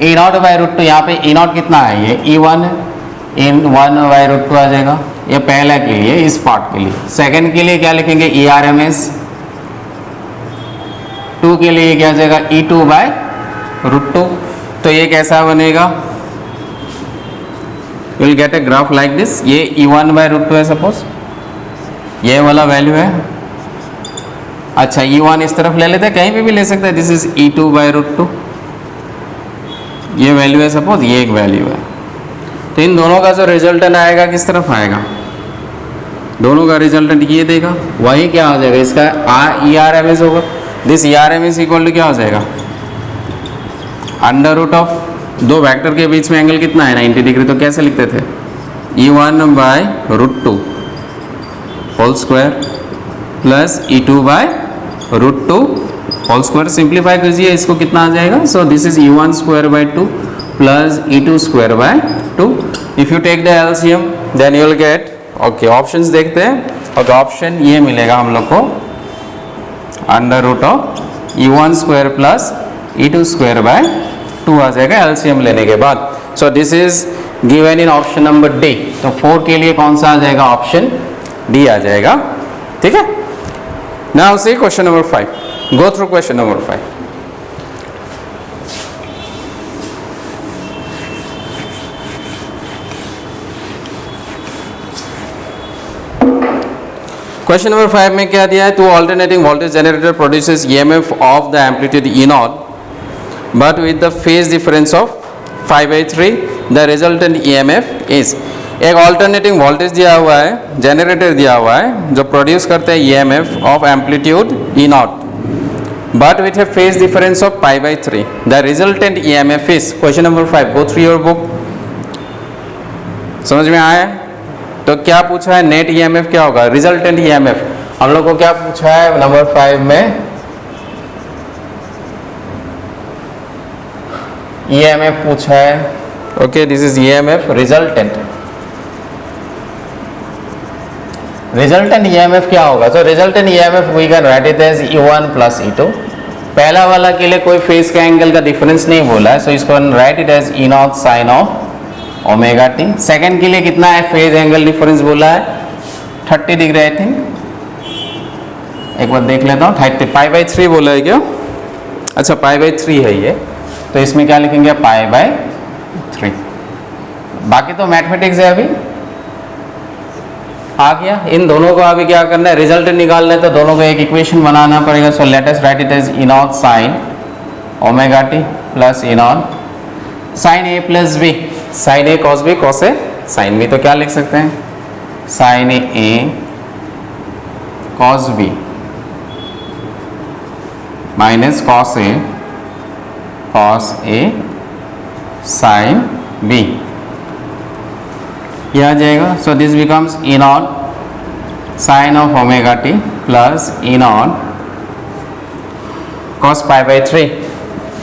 E0 बाई रूट 2. यहाँ पे E0 कितना है, ये E1 1 बाई रूट 2 आ जाएगा, ये पहला के लिए, इस पार्ट के लिए. सेकंड के लिए क्या लिखेंगे ERMS, 2 के लिए क्या आ जाएगा E2 बाई रूट 2. तो ये कैसा बनेगा, will get a graph like this. ये E1 बाई रूट 2 है सपोज, ये वाला वैल्यू है. अच्छा E1 इस तरफ ले लेते हैं, कहीं पे भी ले सकते हैं, this is E2 by root 2, ये वैल्यू है सपोज, ये एक वैल्यू है. तो इन दोनों का जो रिजल्टेंट आएगा किस तरफ आएगा, दोनों का रिजल्टेंट ये देगा, वही क्या हो जाएगा इसका ERMS होगा. दिस ERMS इक्वल टू क्या हो जाएगा, अंडर रूट ऑफ, दो वेक्टर के बीच में एंगल कितना है 90 डिग्री, तो कैसे लिखते थे E1 by root 2 whole square plus E2 by root 2 whole square. Simplify कीजिए, इसको कितना आ जाएगा, so this is E1 square by 2 plus E2 square by 2. If you take the LCM then you will get, okay options देखते हैं. Okay option ये मिलेगा हम लोग को, under root of E1 square plus E2 square by 2 आ जाएगा LCM लेने के बाद. सो this is given in option number D. तो 4 के लिए कौन सा आ जाएगा, ऑप्शन D आ जाएगा. ठीक है. Now see question number 5. Go through question number 5. Question number 5 में क्या दिया है, two alternating voltage generator produces EMF of the amplitude E0 but with the phase difference of 5/3, the resultant EMF is. एक alternating voltage दिया हुआ है, generator दिया हुआ है जो प्रोड्यूस करते हैं EMF of amplitude E0 but with a phase difference of π/3, the resultant EMF is. Question number 5, go through your book. समझ में आया, तो क्या पूछा है, नेट EMF क्या होगा, रिजल्टेंट EMF. हम लोग को क्या पूछा है नंबर 5 में, EMF पूछा है. Okay, this is EMF resultant. Resultant EMF क्या होगा, तो resultant EMF we can write it as E1 plus E2. पहला वाला के लिए कोई फेस का एंगल का डिफरेंस नहीं बोला है, सो इसको write it as E0 sine of omega t. Second के लिए कितना है, फेज एंगल डिफरेंस बोला है 30 डिग्री आई थिंक, एक बार देख लेता हूँ, 30 π/3 बोला है क्या, अच्छा π/3 है ये, तो इसमें क्या लिखेंगे π/3. बाकी तो मैथमेटिक्स है, अभी आ गया. इन दोनों को अभी क्या करना है, रिजल्ट निकालना है, तो दोनों को एक इक्वेशन बनाना पड़ेगा. So let us write it as E0 sine omega t plus E0 sine A plus B, sine A cos B cos A sine B. तो क्या लिख सकते हैं, sine A cos B minus cos A sine B, ये आ जाएगा. So this becomes E0 sine of omega t plus E0 cos π/3.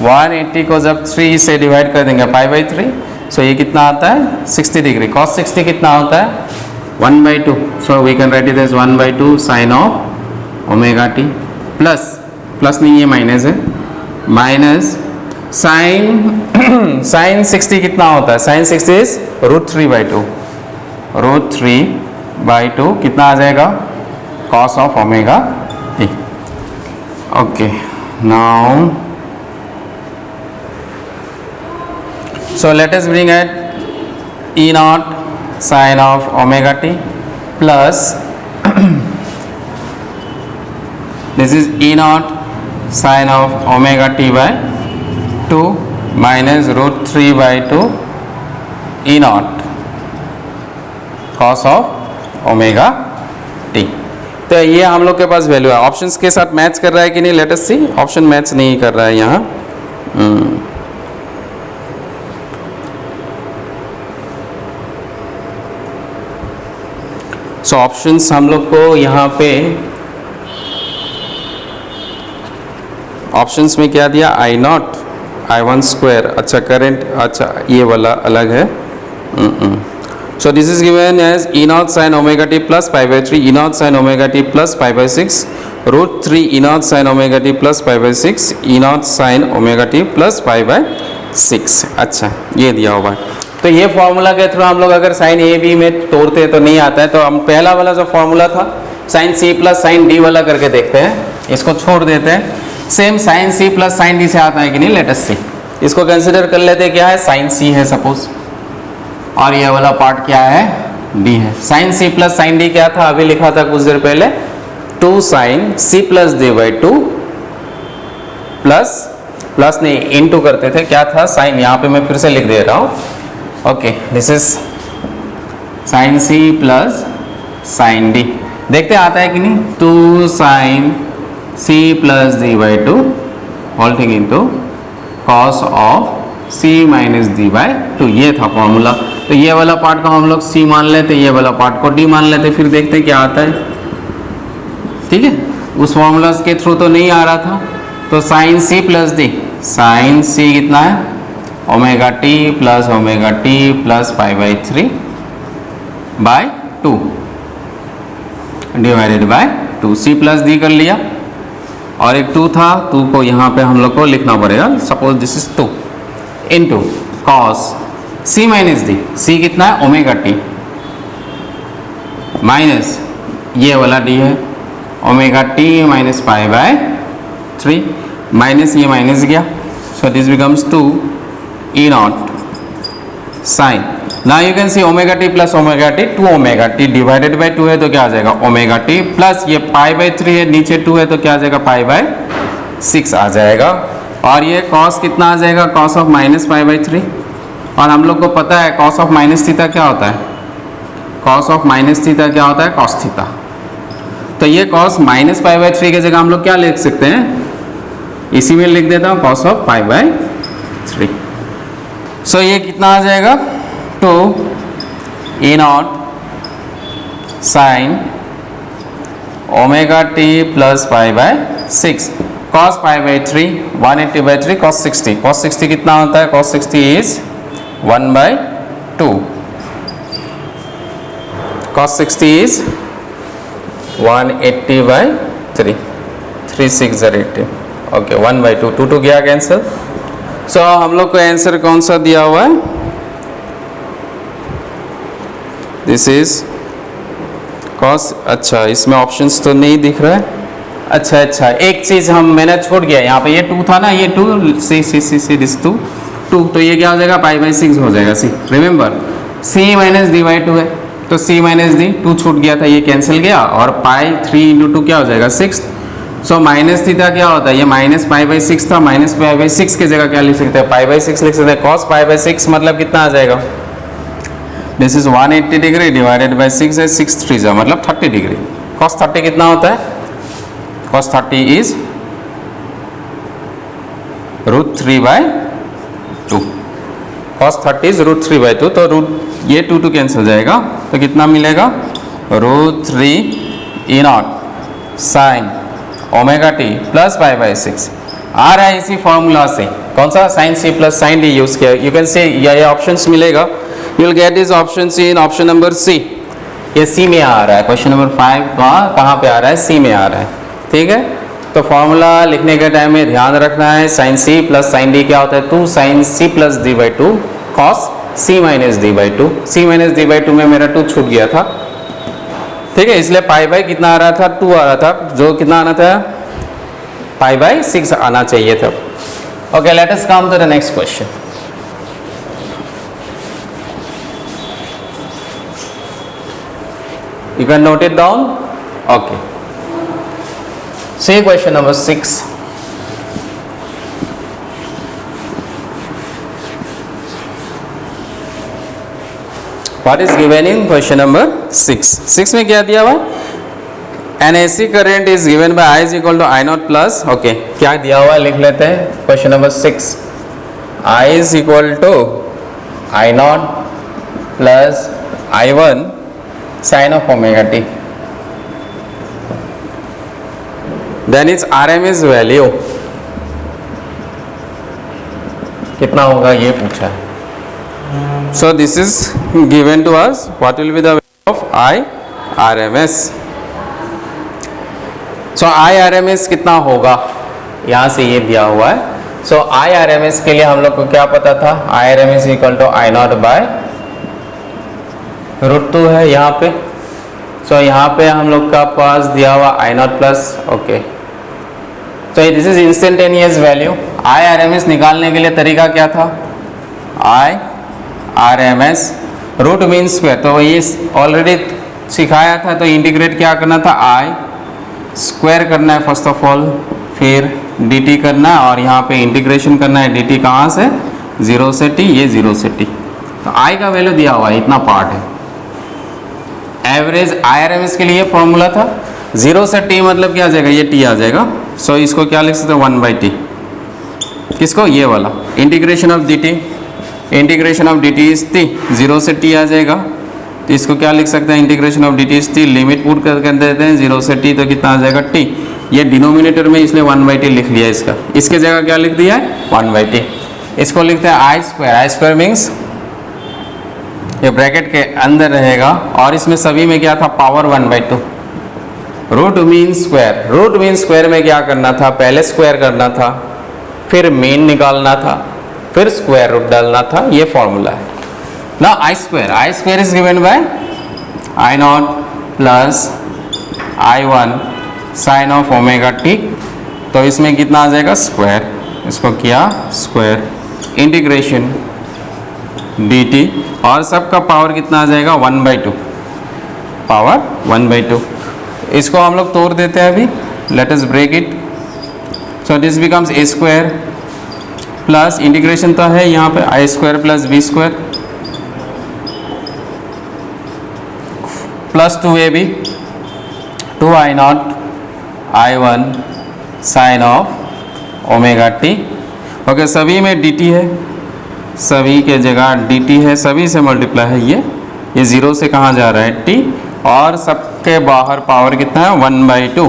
180 को जब 3 से डिवाइड कर देंगे π/3, सो ये कितना आता है 60 डिग्री. कॉस 60 कितना होता है 1/2. So we can write it as 1/2 sine of omega t plus नहीं, ये माइनस है, माइनस साइन 60 कितना होता है, साइन 60 इज √3/2. √3/2 कितना आ जाएगा, cos of omega t. Okay, now so let us bring at E naught sin of omega t plus this is E naught sin of omega t by 2 minus root 3 by 2 E naught cos of omega t. तो ये हम लोग के पास value है. Options के साथ match कर रहा है कि नहीं, लेट अस सी. ऑप्शन मैच नहीं कर रहा है यहाँ. सो ऑप्शंस हम लोग को यहाँ पे ऑप्शंस में क्या दिया, आई नॉट I1 स्क्वायर. अच्छा करंट, अच्छा ये वाला अलग है. So this is given as E naught sin omega t plus pi by 3 E naught sin omega t plus pi by 6 root 3 E naught sin omega t plus pi by 6 E naught sin omega t plus pi by 6. अच्छा ये दिया हुआ है. तो ये formula के through हम लोग अगर साइन ए बी में तोड़ते तो नहीं आता है, तो हम पहला वाला जो फॉर्मूला था sine C plus sine D वाला करके देखते हैं. इसको छोड़ देते हैं. Same sine C plus sine D से आता है कि नहीं, लेट अस सी. इसको कंसिडर कर लेते हैं. क्या है, साइन सी है सपोज, और ये वाला पार्ट क्या है, डी है. Sine C plus sine D क्या था, अभी लिखा था कुछ देर पहले, 2 sine C plus D by 2 plus नहीं इनटू करते थे. क्या था, साइन. यहाँ पे मैं फिर से लिख दे रहा हूँ. Okay, this is sine C plus sine D. देखते आता है कि नहीं. 2 sine C plus D by 2 whole thing into cos of C minus D by 2. ये था फॉर्मूला. तो ये वाला पार्ट को हम लोग सी मान लेते, ये वाला पार्ट को डी मान लेते, फिर देखते क्या आता है. ठीक है, उस फॉर्मूला के थ्रू तो नहीं आ रहा था. तो sine C plus D, sine C कितना है, omega t plus pi by 3 by 2 divided by 2. C plus D कर लिया, और एक 2 था, 2 को यहाँ पे हम लोग को लिखना पड़ेगा. Suppose this is 2 into cos C minus D. C कितना है, ओमेगा टी माइनस ये वाला डी है, omega t minus pi by 3 minus ये माइनस गया. So this becomes 2 E naught sin. Now you can see omega t plus omega t 2 omega t divided by 2 है तो क्या आ जाएगा, omega t प्लस ये पाई बाई 3 है, नीचे 2 है तो क्या आ जाएगा, पाई बाई 6 आ जाएगा. और ये cos कितना आ जाएगा, cos of minus pi by 3. और हम लोग को पता है cos ऑफ माइनस थीटा क्या होता है, cos ऑफ माइनस थीटा क्या होता है, cos थीटा. तो ये cos माइनस पाई बाई 3 की जगह हम लोग क्या लिख सकते हैं, इसी में लिख देता हूँ cos ऑफ पाई बाई 3. सो ये कितना आ जाएगा, 2 E naught sine omega t plus pi by 6 cos pi by 3 180 by 3 cos 60. cos 60 कितना होता है, cos 60 is 1 by 2. cos 60 is 180 by 3 3 6 80. Okay, 1 by 2 2 गया कैंसिल. सो हम लोग को आंसर कौन सा दिया हुआ है, दिस इज कॉस. अच्छा इसमें ऑप्शंस तो नहीं दिख रहा है. अच्छा एक चीज मैंने छोड़ गया, यहाँ पे ये 2 था ना, ये 2 सी दिस 2 तो ये क्या हो जाएगा, पाई बाई 6 हो जाएगा. See remember C minus D by 2 है, तो सी माइनस डी 2 छूट गया था, ये कैंसिल गया, और पाई 3 इंटू 2 क्या हो जाएगा, 6. सो माइनस थीटा क्या होता है, ये माइनस पाई बाई 6 था, माइनस पाई बाई 6 की जगह क्या लिख सकते हैं, पाई बाई 6 लिख सकते हैं. कॉस पाई बाई 6 मतलब कितना आ जाएगा, this is 180 degree divided by 6 है, 6 3 मतलब 30 डिग्री. कॉस 30 कितना होता है, cos 30 is root 3 by 2. Cos 30 is root 3 by 2. तो रूट ये 2 कैंसिल हो जाएगा, तो कितना मिलेगा, root 3 E naught sine omega t plus pi by 6 आ रहा है इसी फॉर्मूला से. कौन सा, sine C plus sine D use किया. यू कैन से ये ऑप्शंस मिलेगा, you will get this options in option number C. ये सी में आ रहा है, क्वेश्चन नंबर 5 कहाँ पे आ रहा है, सी में आ रहा है. ठीक है, तो फॉर्मूला लिखने के टाइम में ध्यान रखना है, sine C plus sine D क्या होता है, 2 sine C plus D by 2 cos C minus D by 2. C minus D by 2 में मेरा 2 छूट गया था, ठीक है, इसलिए पाई बाई कितना आ रहा था, 2 आ रहा था, जो कितना आना था, पाई बाई 6 आना चाहिए था। Okay, let us come to the next question. You can note it down. Okay. See question number 6. What is given in question number 6? 6 में क्या दिया हुआ? An AC current is given by I is equal to I naught plus. Okay. क्या दिया हुआ लिख लेते हैं. Question number 6. I is equal to I naught plus I1 sin of omega t. Then its RMS value कितना होगा ये पूछा है. So this is given to us. What will be the value of IRMS? So IRMS कितना होगा, यहाँ से ये दिया हुआ है. So IRMS के लिए हम लोग को क्या पता था, IRMS equal to I naught by √2 है यहाँ पे. सो यहाँ पे हम लोग का पास दिया हुआ I नॉट प्लस. ओके, तो this is instantaneous value. IRMS निकालने के लिए तरीका क्या था, IRMS रूट मीन स्क्वायर. तो ये ऑलरेडी सिखाया था. तो इंटीग्रेट क्या करना था, I स्क्वायर करना है फर्स्ट ऑफ ऑल, फिर dt करना है, और यहाँ पे इंटीग्रेशन करना है dt कहाँ से, 0 से t, ये 0 से t. तो I का वैल्यू दिया हुआ है, इतना पार्ट है. एवरेज IRMS के लिए फॉर्मूला था 0 से t, मतलब क्या आ जाएगा, ये t आ जाएगा. सो इसको क्या लिख सकते हैं, 1/t. किसको, ये वाला. Integration of dt, integration of dt is t, 0 से t आ जाएगा. तो इसको क्या लिख सकते हैं, integration of dt is t, limit put कर देते हैं 0 से t, तो कितना आ जाएगा t. ये डिनोमिनेटर में इसलिए 1/t लिख लिया इसका. इसके जगह क्या लिख दिया है, 1/t. इसको लिखते हैं I square. I square means ये ब्रैकेट के अंदर रहेगा, और इसमें सभी में क्या था, power 1/2. Root mean square. Root mean square में क्या करना था, पहले स्क्वायर करना था, फिर मीन निकालना था, फिर स्क्वायर रूट डालना था. ये फॉर्मूला है ना. I square is given by I naught plus I1 sine of omega t. तो इसमें कितना आ जाएगा, स्क्वायर. इसको किया स्क्वायर, इंटीग्रेशन dt, और सबका पावर कितना आ जाएगा, 1/2, पावर 1/2. इसको हम लोग तोड़ देते हैं अभी. Let us break it. So this becomes a square plus integration तो है यहाँ पे I square plus b square plus 2ab 2I naught I1 sine of omega t. Okay, सभी में dt है, सभी के जगह dt है, सभी से मल्टीप्लाई है. ये 0 से कहाँ जा रहा है, t, और सबके बाहर पावर कितना है, 1/2,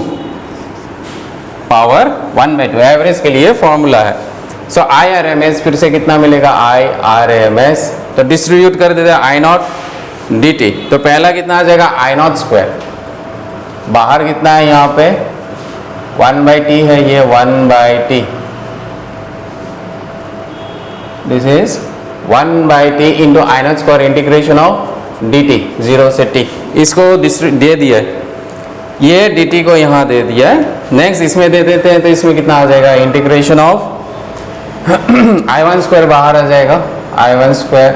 पावर 1/2. एवरेज के लिए फॉर्मूला है. सो IRMS फिर से कितना मिलेगा, IRMS. तो डिस्ट्रीब्यूट कर देते हैं I नॉट dt. तो पहला कितना आ जाएगा, I नॉट स्क्वायर. बाहर कितना है, यहाँ पे 1/t है, ये 1/t. This is 1/t into I not square integration of dt 0 से t. इसको दे दिया है, ये dt को यहाँ दे दिया है. नेक्स्ट इसमें दे देते हैं, तो इसमें कितना आ जाएगा, इंटीग्रेशन ऑफ I1 स्क्वायर बाहर आ जाएगा, I1 स्क्वायर.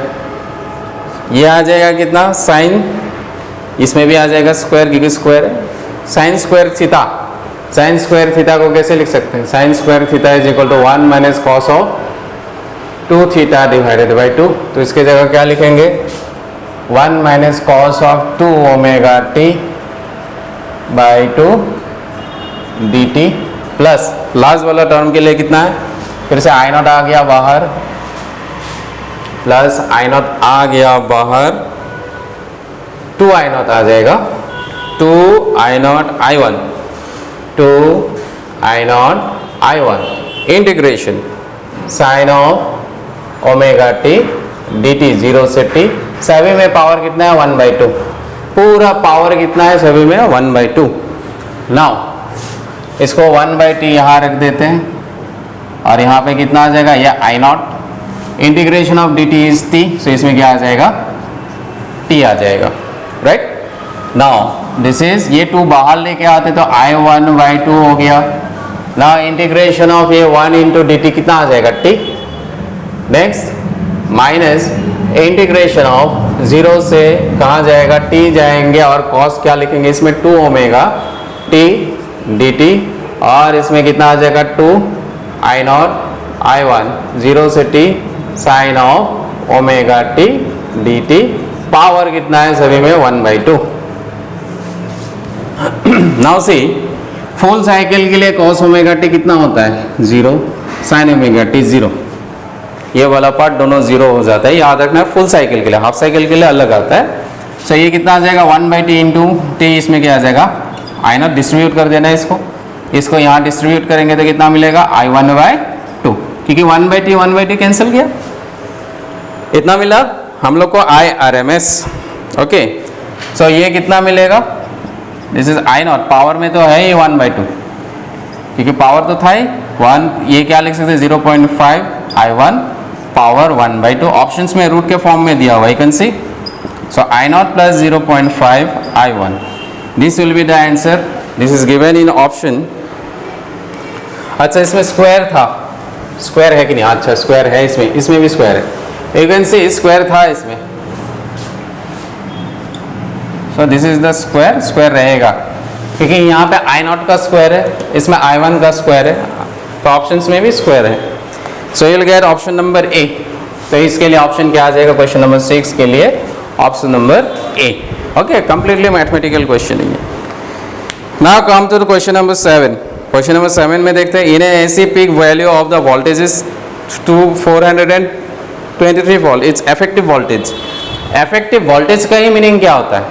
ये आ जाएगा कितना, साइन, इसमें भी आ जाएगा स्क्वायर, क्योंकि स्क्वायर है. Sine square theta, sine square theta को कैसे लिख सकते हैं, sine square theta is equal to 1 minus cos of 2 theta divided by 2. तो इसके जगह क्या लिखेंगे, 1 minus cos of 2 omega t by 2 dt plus last वाला टर्म के लिए कितना है, फिर से I नॉट आ गया बाहर, प्लस I नॉट आ गया बाहर, 2I नॉट आ जाएगा, 2I naught I1, 2I naught I1 integration sine of omega t dt 0 से t. सभी में पावर कितना है, 1/2. पूरा पावर कितना है सभी में, 1/2. नाउ इसको 1/t यहाँ रख देते हैं, और यहाँ पे कितना आ जाएगा, ये I not integration of dt is t. सो इसमें क्या आ जाएगा, t आ जाएगा, राइट. नाउ दिस इज, ये 2 बाहर लेके आते तो I1/2 हो गया। नाउ इंटीग्रेशन ऑफ ये 1 इंटू डी टी कितना आ जाएगा t। Next minus integration of 0 से कहाँ जाएगा t जाएंगे, और कॉस क्या लिखेंगे इसमें 2 ओमेगा t dt, और इसमें कितना आ जाएगा 2 I0 I1 0 से t sine of omega t dt। Power कितना है सभी में 1/2। नाउ सी फुल साइकिल के लिए cos ओमेगा t कितना होता है 0, साइन ओमेगा t 0, ये वाला पार्ट दोनों 0 हो जाता है, याद रखना है। फुल साइकिल के लिए, हाफ साइकिल के लिए अलग आता है। सो ये कितना आ जाएगा 1/t इंटू टी, इसमें क्या आ जाएगा I0 डिस्ट्रीब्यूट कर देना है इसको यहाँ डिस्ट्रीब्यूट करेंगे तो कितना मिलेगा I1/2, क्योंकि 1/t कैंसिल किया, इतना मिला हम लोग को IRMS। ओके, सो ये कितना मिलेगा, दिस इज I0, पावर में तो है ये 1/2, क्योंकि पावर तो था ही 1, ये क्या लिख सकते हैं 0.5 I1 पावर 1/2, ऑप्शंस में रूट के फॉर्म में दिया हुआ, you can C. So I0 plus 0.5 I1, this will be the answer, this is given in option. अच्छा इसमें स्क्वायर था, स्क्वायर है कि नहीं, अच्छा स्क्वायर है इसमें भी स्क्वायर है, यू कैन सी स्क्वायर था इसमें। सो this is the square, square रहेगा क्योंकि यहाँ पे I0 का स्क्वायर है, इसमें I1 का स्क्वायर है, तो ऑप्शंस में भी स्क्वायर है। So you will gate option number A. तो इसके लिए ऑप्शन क्या आ जाएगा क्वेश्चन नंबर 6 के लिए, option number A. Okay, completely mathematical question है। Now come to the question number 7। Question number 7 में देखते हैं, in AC peak value of the voltage is two 423 volt, its effective voltage. Effective voltage का ही meaning क्या होता है,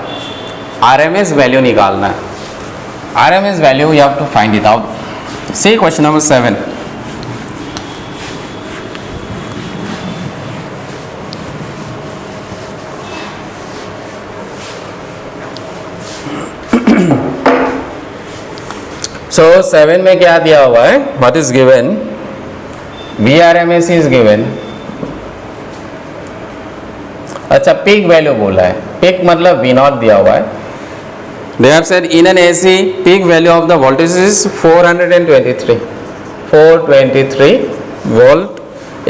RMS value निकालना है। RMS value you have to find it out. See question number 7, so 7 में क्या दिया हुआ है, what is given, VRMS is given. अच्छा पीक वैल्यू बोला है, पीक मतलब V0 दिया हुआ है। They have said in an AC peak value of the voltage is 423 volt,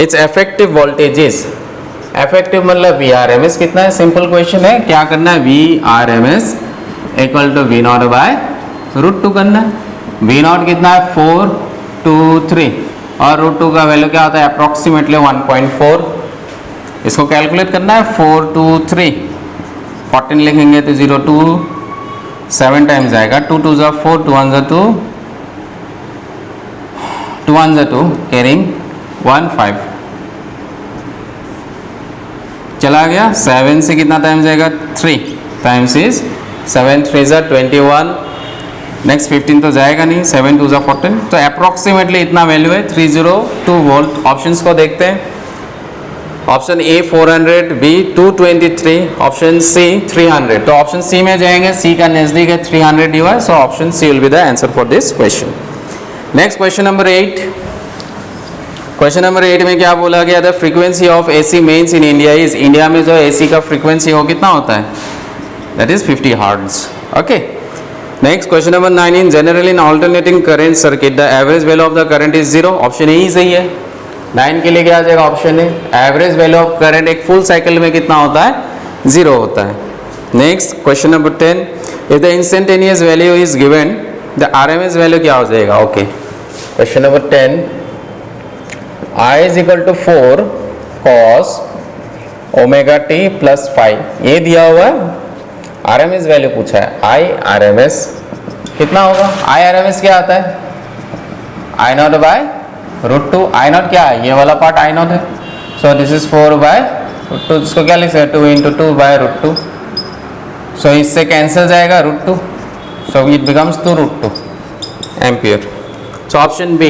its effective voltage is, effective मतलब VRMS कितना है, सिंपल क्वेश्चन है, क्या करना है VRMS equal to V0 bye √2 करना है। V0 कितना है 423 और √2 का वैल्यू क्या होता है अप्रोक्सीमेटली 1.4। इसको कैलकुलेट करना है 423, 14 लिखेंगे तो 02 7 टाइम्स आएगा, 2 2 ज़ा 4, 2 1 ज़ा 2, 2 1 ज़ा 2 कैरिंग 1 5 चला गया। 7 से कितना टाइम्स जाएगा 3 टाइम्स इज 7 3 ज़ा 21, नेक्स्ट 15 तो जाएगा नहीं, 7 2 ज़ा 14, तो अप्रोक्सीमेटली इतना वैल्यू है 302 वोल्ट। ऑप्शंस को देखते हैं, option A 400, B 223, option C 300। तो ऑप्शन सी में जाएंगे, सी का नजदीक है 300 ही हुआ, so option C will be the answer for this question. Next question number 8। Question number 8 में क्या बोला गया, the frequency of AC mains in India is, India में जो एसी का फ्रीक्वेंसी हो कितना होता है, that is 50 hertz. Okay, next question number 9, in general in alternating current circuit the average value of the current is 0। Option A ही सही है, 9 के लिए क्या आ जाएगा ऑप्शन है, एवरेज वैल्यू ऑफ करंट एक फुल साइकिल में कितना होता है 0 होता है। Next question number 10, if the instantaneous value is given the RMS value क्या हो जाएगा। Okay, question number 10, I is equal to 4 cos omega t plus 5, ये दिया हुआ है, RMS वैल्यू पूछा है, IRMS कितना होगा, IRMS क्या आता है I0 बाय √2। I0 क्या है, ये वाला पार्ट I0 है, सो दिस इज 4 बाय √2, इसको क्या लिख सकते हैं 2 इंटू 2 बाय √2, सो इससे कैंसिल जाएगा √2, so it becomes 2 √2 ampere. So option B,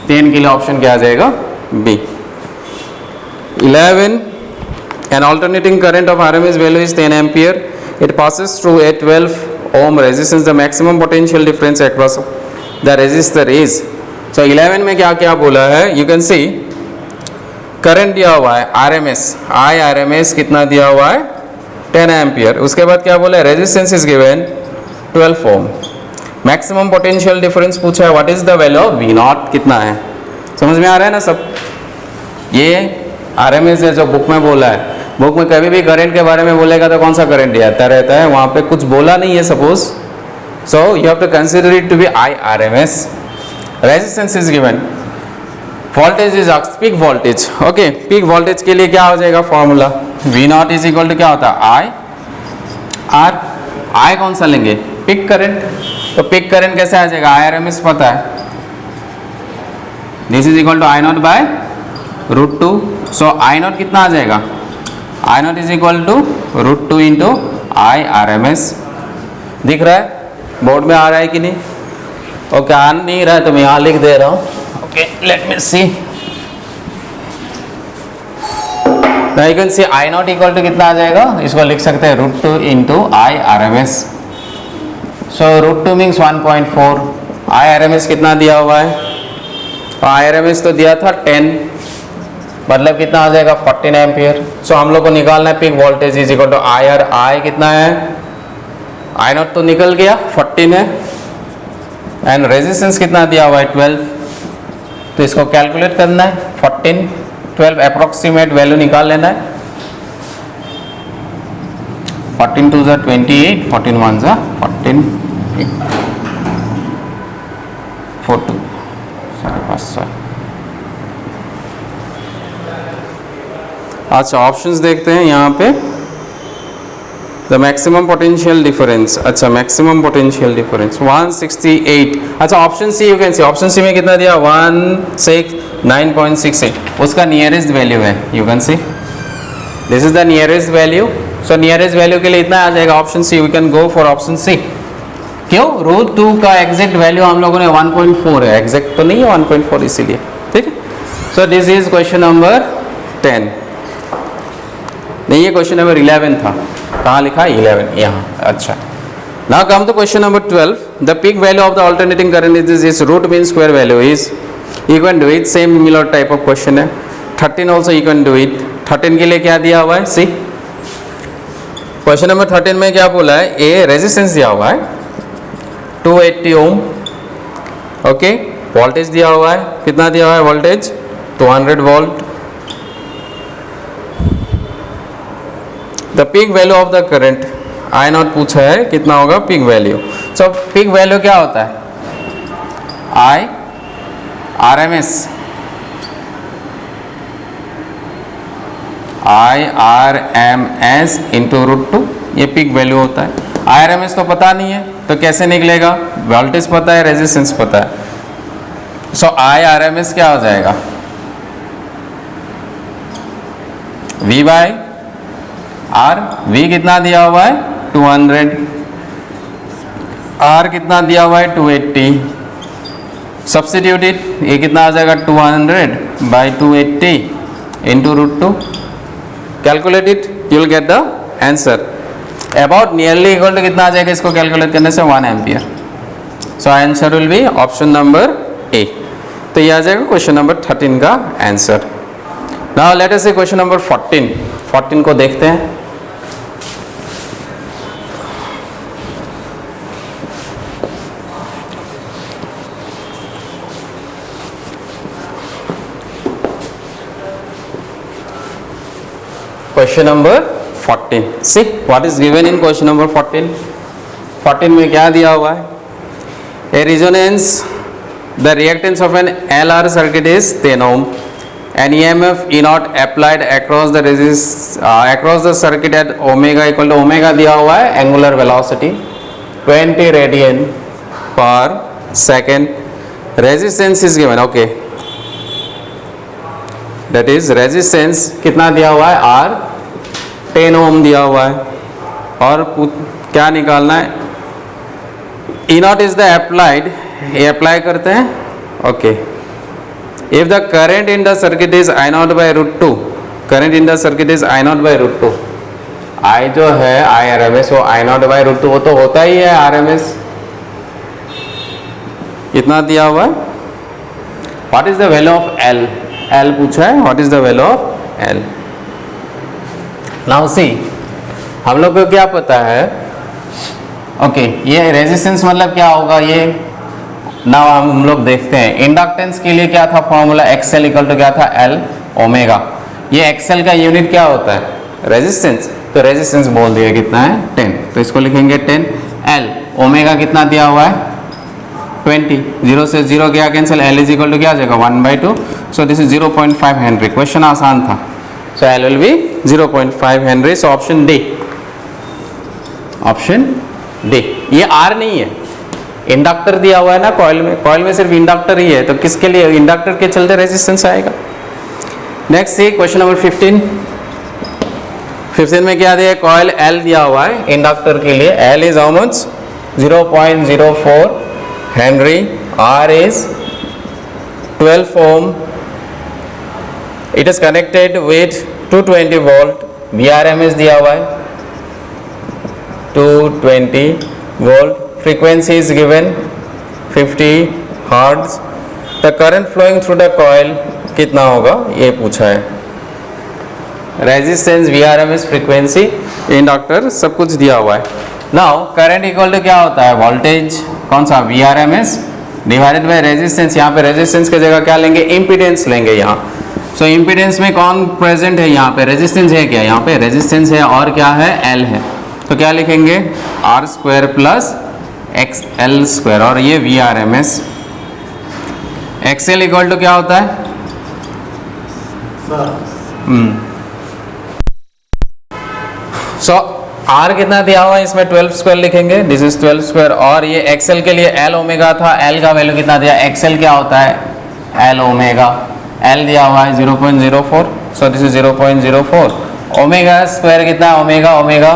10 के लिए ऑप्शन क्या आ जाएगा B. 11, an alternating current of RMS value is 10 ampere, it passes through a 12 ohm resistance, the maximum potential difference across the resistor is। सो 11 में क्या क्या बोला है, यू कैन सी करंट दिया हुआ है RMS, IRMS कितना दिया हुआ है 10 एम्पियर। उसके बाद क्या बोला है, resistance is given 12 ohm. Maximum potential difference पूछा है, what is the value of V naught, कितना है। समझ में आ रहा है ना सब। ये आरएमएस है जो बुक में बोला है। बुक में कभी भी करंट के बारे में बोलेगा तो कौन सा करंट आता रहता है, वहाँ पे कुछ बोला नहीं है suppose, so you have to consider it to be I R M S. Resistance is given, voltage is peak voltage. Okay, peak voltage के लिए क्या हो जाएगा formula, V naught is equal to क्या होता है, आई आर। आई कौन सा लेंगे, पीक करंट। तो पीक करंट कैसे आ जाएगा, आई आर एम एस पता है, this is equal to I naught by root to. So I naught कितना आ जाएगा, I naught is equal to root two into I R M S. दिख रहा है बोर्ड में, आ रहा है कि नहीं। ओके, आ नहीं रहा है तो मैं यहाँ लिख दे रहा हूँ। Okay, let me see. Now you can see I naught equal to कितना आ जाएगा, इसको लिख सकते हैं root two into I R M S. So root two means 1.4, I R M S कितना दिया हुआ है, आई आर एम एस तो दिया था 10, मतलब कितना आ जाएगा 14 एम्पियर। सो हम लोग को निकालना है peak voltage is equal to I R. I कितना है, आई नॉट तो निकल गया 14 है, एंड रेजिस्टेंस कितना दिया हुआ है 12। तो इसको कैलकुलेट करना है, 14 12 अप्रोक्सीमेट वैल्यू निकाल लेना है। 14 2 ज़ा 28, 14 1 ज़ा 14, 42, 550। अच्छा, ऑप्शंस देखते हैं यहाँ पे। द मैक्सिमम पोटेंशियल डिफरेंस, अच्छा मैक्सिमम पोटेंशियल डिफरेंस 168। अच्छा, option C you can see, option C में कितना दिया 169.68, उसका नियरेस्ट वैल्यू है, you can see this is the nearest value. So nearest value के लिए इतना आ जाएगा, option C, we can go for option C. क्यों, रूट 2 का एग्जैक्ट वैल्यू हम लोगों ने 1.4 है, एग्जैक्ट तो नहीं है 1.4, इसीलिए ठीक है। So this is question number 10, नहीं ये क्वेश्चन नंबर 11 था, कहाँ लिखा 11 यहाँ। अच्छा, now come to question number 12। The peak value of the alternating current is root mean square value is, you can do it, same similar type of question है। 13 also you can do it. 13 के लिए क्या दिया हुआ है, सी question number 13 में क्या बोला है, ए रेजिस्टेंस दिया हुआ है 280 ओम। ओके, वोल्टेज दिया हुआ है, कितना दिया हुआ है voltage 200 volt. The peak value of the current I naught पूछा है, कितना होगा पीक वैल्यू। सो पीक वैल्यू क्या होता है, I R M S, I R M S into root two, ये पीक वैल्यू होता है। आई आर एम एस तो पता नहीं है, तो कैसे निकलेगा, वोल्टेज पता है, रेजिस्टेंस पता है। So I R M S क्या हो जाएगा, वी बाई आर। वी कितना दिया हुआ है 200, आर कितना दिया हुआ है 280। सब्स्टिट्यूट इट, ये कितना आ जाएगा 200 by 280 into root two. Calculate it, you will get the answer about nearly equal to कितना आ जाएगा, इसको कैलकुलेट करने से 1 ampere. So answer will be option number A. तो ये आ जाएगा क्वेश्चन नंबर 13 का आंसर। नाउ लेट अस से क्वेश्चन नंबर 14 को देखते हैं। Question number 14, see what is given in question number 14। 14 में क्या दिया हुआ है, a resonance, the reactance of an LR circuit is 10 ohm, an EMF E naught applied across the circuit at omega equal to, omega दिया हुआ है angular velocity 20 radian per second, resistance is given. Okay, that is resistance कितना दिया हुआ है, are 10 ओम दिया हुआ है, और क्या निकालना है, E naught is the applied, ये अप्लाई करते हैं। Okay, if the current in the circuit is I naught by root two, current in the circuit is I naught by root two, I जो है आई आर एम एस, वो I naught by root two, वो तो होता ही है are M S, इतना दिया हुआ है। What is the value of L, L पूछा है, what is the value of L. Now see हम लोग को क्या पता है, ओके ये रेजिस्टेंस मतलब क्या होगा, ये ना हम लोग देखते हैं। इंडक्टेंस के लिए क्या था फॉर्मूला, एक्सएल इक्वल टू क्या था, एल ओमेगा। ये एक्सएल का यूनिट क्या होता है, रेजिस्टेंस, तो रेजिस्टेंस बोल दिया कितना है 10, तो इसको लिखेंगे 10। एल ओमेगा कितना दिया हुआ है 20, 0 से 0 क्या cancel, L is equal to क्या आ जाएगा 1/2, so this is 0.5 henry. Question आसान था, so L will be 0.5 henry. So option D, option D. ये आर नहीं है, इंडक्टर दिया हुआ है ना कॉइल में सिर्फ इंडक्टर ही है, तो किसके लिए, इंडक्टर के चलते रेजिस्टेंस आएगा। नेक्स्ट सी क्वेश्चन नंबर 15 में क्या दिया है, कॉइल एल दिया हुआ है इंडक्टर के लिए, L is how much 0.04 henry, R is 12 ohm, it is connected with 220 volt, VRMS दिया हुआ है 220 volt, frequency is given 50 hertz, the current flowing through the coil कितना होगा ये पूछा है, रेजिस्टेंस, VRMS, फ्रीक्वेंसी, इंडक्टर सब कुछ दिया हुआ है। नाउ करंट इक्वल टू क्या होता है, वोल्टेज कौन सा VRMS डिवाइडेड बाय रेजिस्टेंस, यहाँ पे रेजिस्टेंस की जगह क्या लेंगे, इम्पीडेंस लेंगे यहाँ। सो इम्पीडेंस में कौन प्रेजेंट है यहाँ पे, रेजिस्टेंस है क्या, यहाँ पे रेजिस्टेंस है और क्या है L है, तो क्या लिखेंगे R² प्लस XL², और ये VRMS। XL इक्वल टू क्या होता है, सो R कितना दिया हुआ है इसमें 12² लिखेंगे, दिस इज 12², और ये XL के लिए L ओमेगा था, L का वैल्यू कितना दिया, XL क्या होता है L ओमेगा, L दिया हुआ है 0.04, so this is 0.04, omega square कितना, omega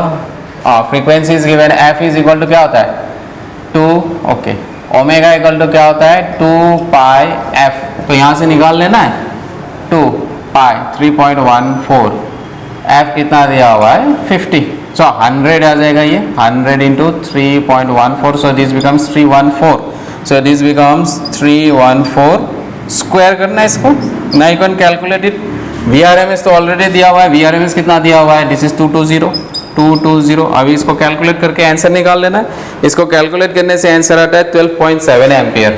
frequency is given, F is equal to क्या होता है 2, ओके, ओमेगा इक्वल टू क्या होता है 2 पाई f, तो यहाँ से निकाल लेना है 2 पाई 3.14, f कितना दिया हुआ है 50, सो 100 आ जाएगा, ये 100 into 3.14, so this becomes 314, so this becomes 314 square करना है इसको, ना you can calculate it. VRMS तो ऑलरेडी दिया हुआ है, VRMS कितना दिया हुआ है, दिस इज 220, अभी इसको कैलकुलेट करके आंसर निकाल लेना है। इसको कैलकुलेट करने से आंसर आता है 12.7 ampere,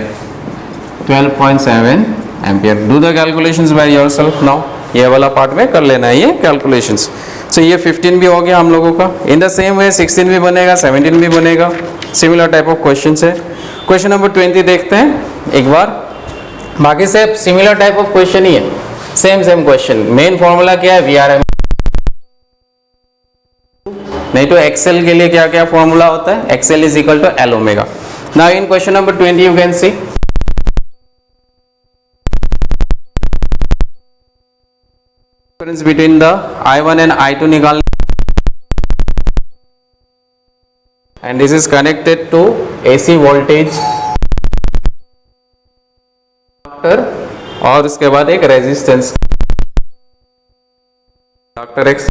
12.7 ampere. Do the calculations by yourself now, ये वाला पार्ट में कर लेना है ये कैलकुलेशंस। सो ये 15 भी हो गया हम लोगों का। इन द सेम वे 16 भी बनेगा, 17 भी बनेगा, सिमिलर टाइप ऑफ क्वेश्चन है। क्वेश्चन नंबर 20 देखते हैं एक बार, बाकी से सिमिलर टाइप ऑफ क्वेश्चन ही है, सेम क्वेश्चन। मेन फॉर्मूला क्या है, VRMS, नहीं तो एक्सेल के लिए क्या क्या फॉर्मूला होता है, XL is equal to L omega. Now in question number 20 you can see difference between the I1 and I2 निकाल, and this is connected to AC voltage और उसके बाद एक रेजिस्टेंस, डॉक्टर X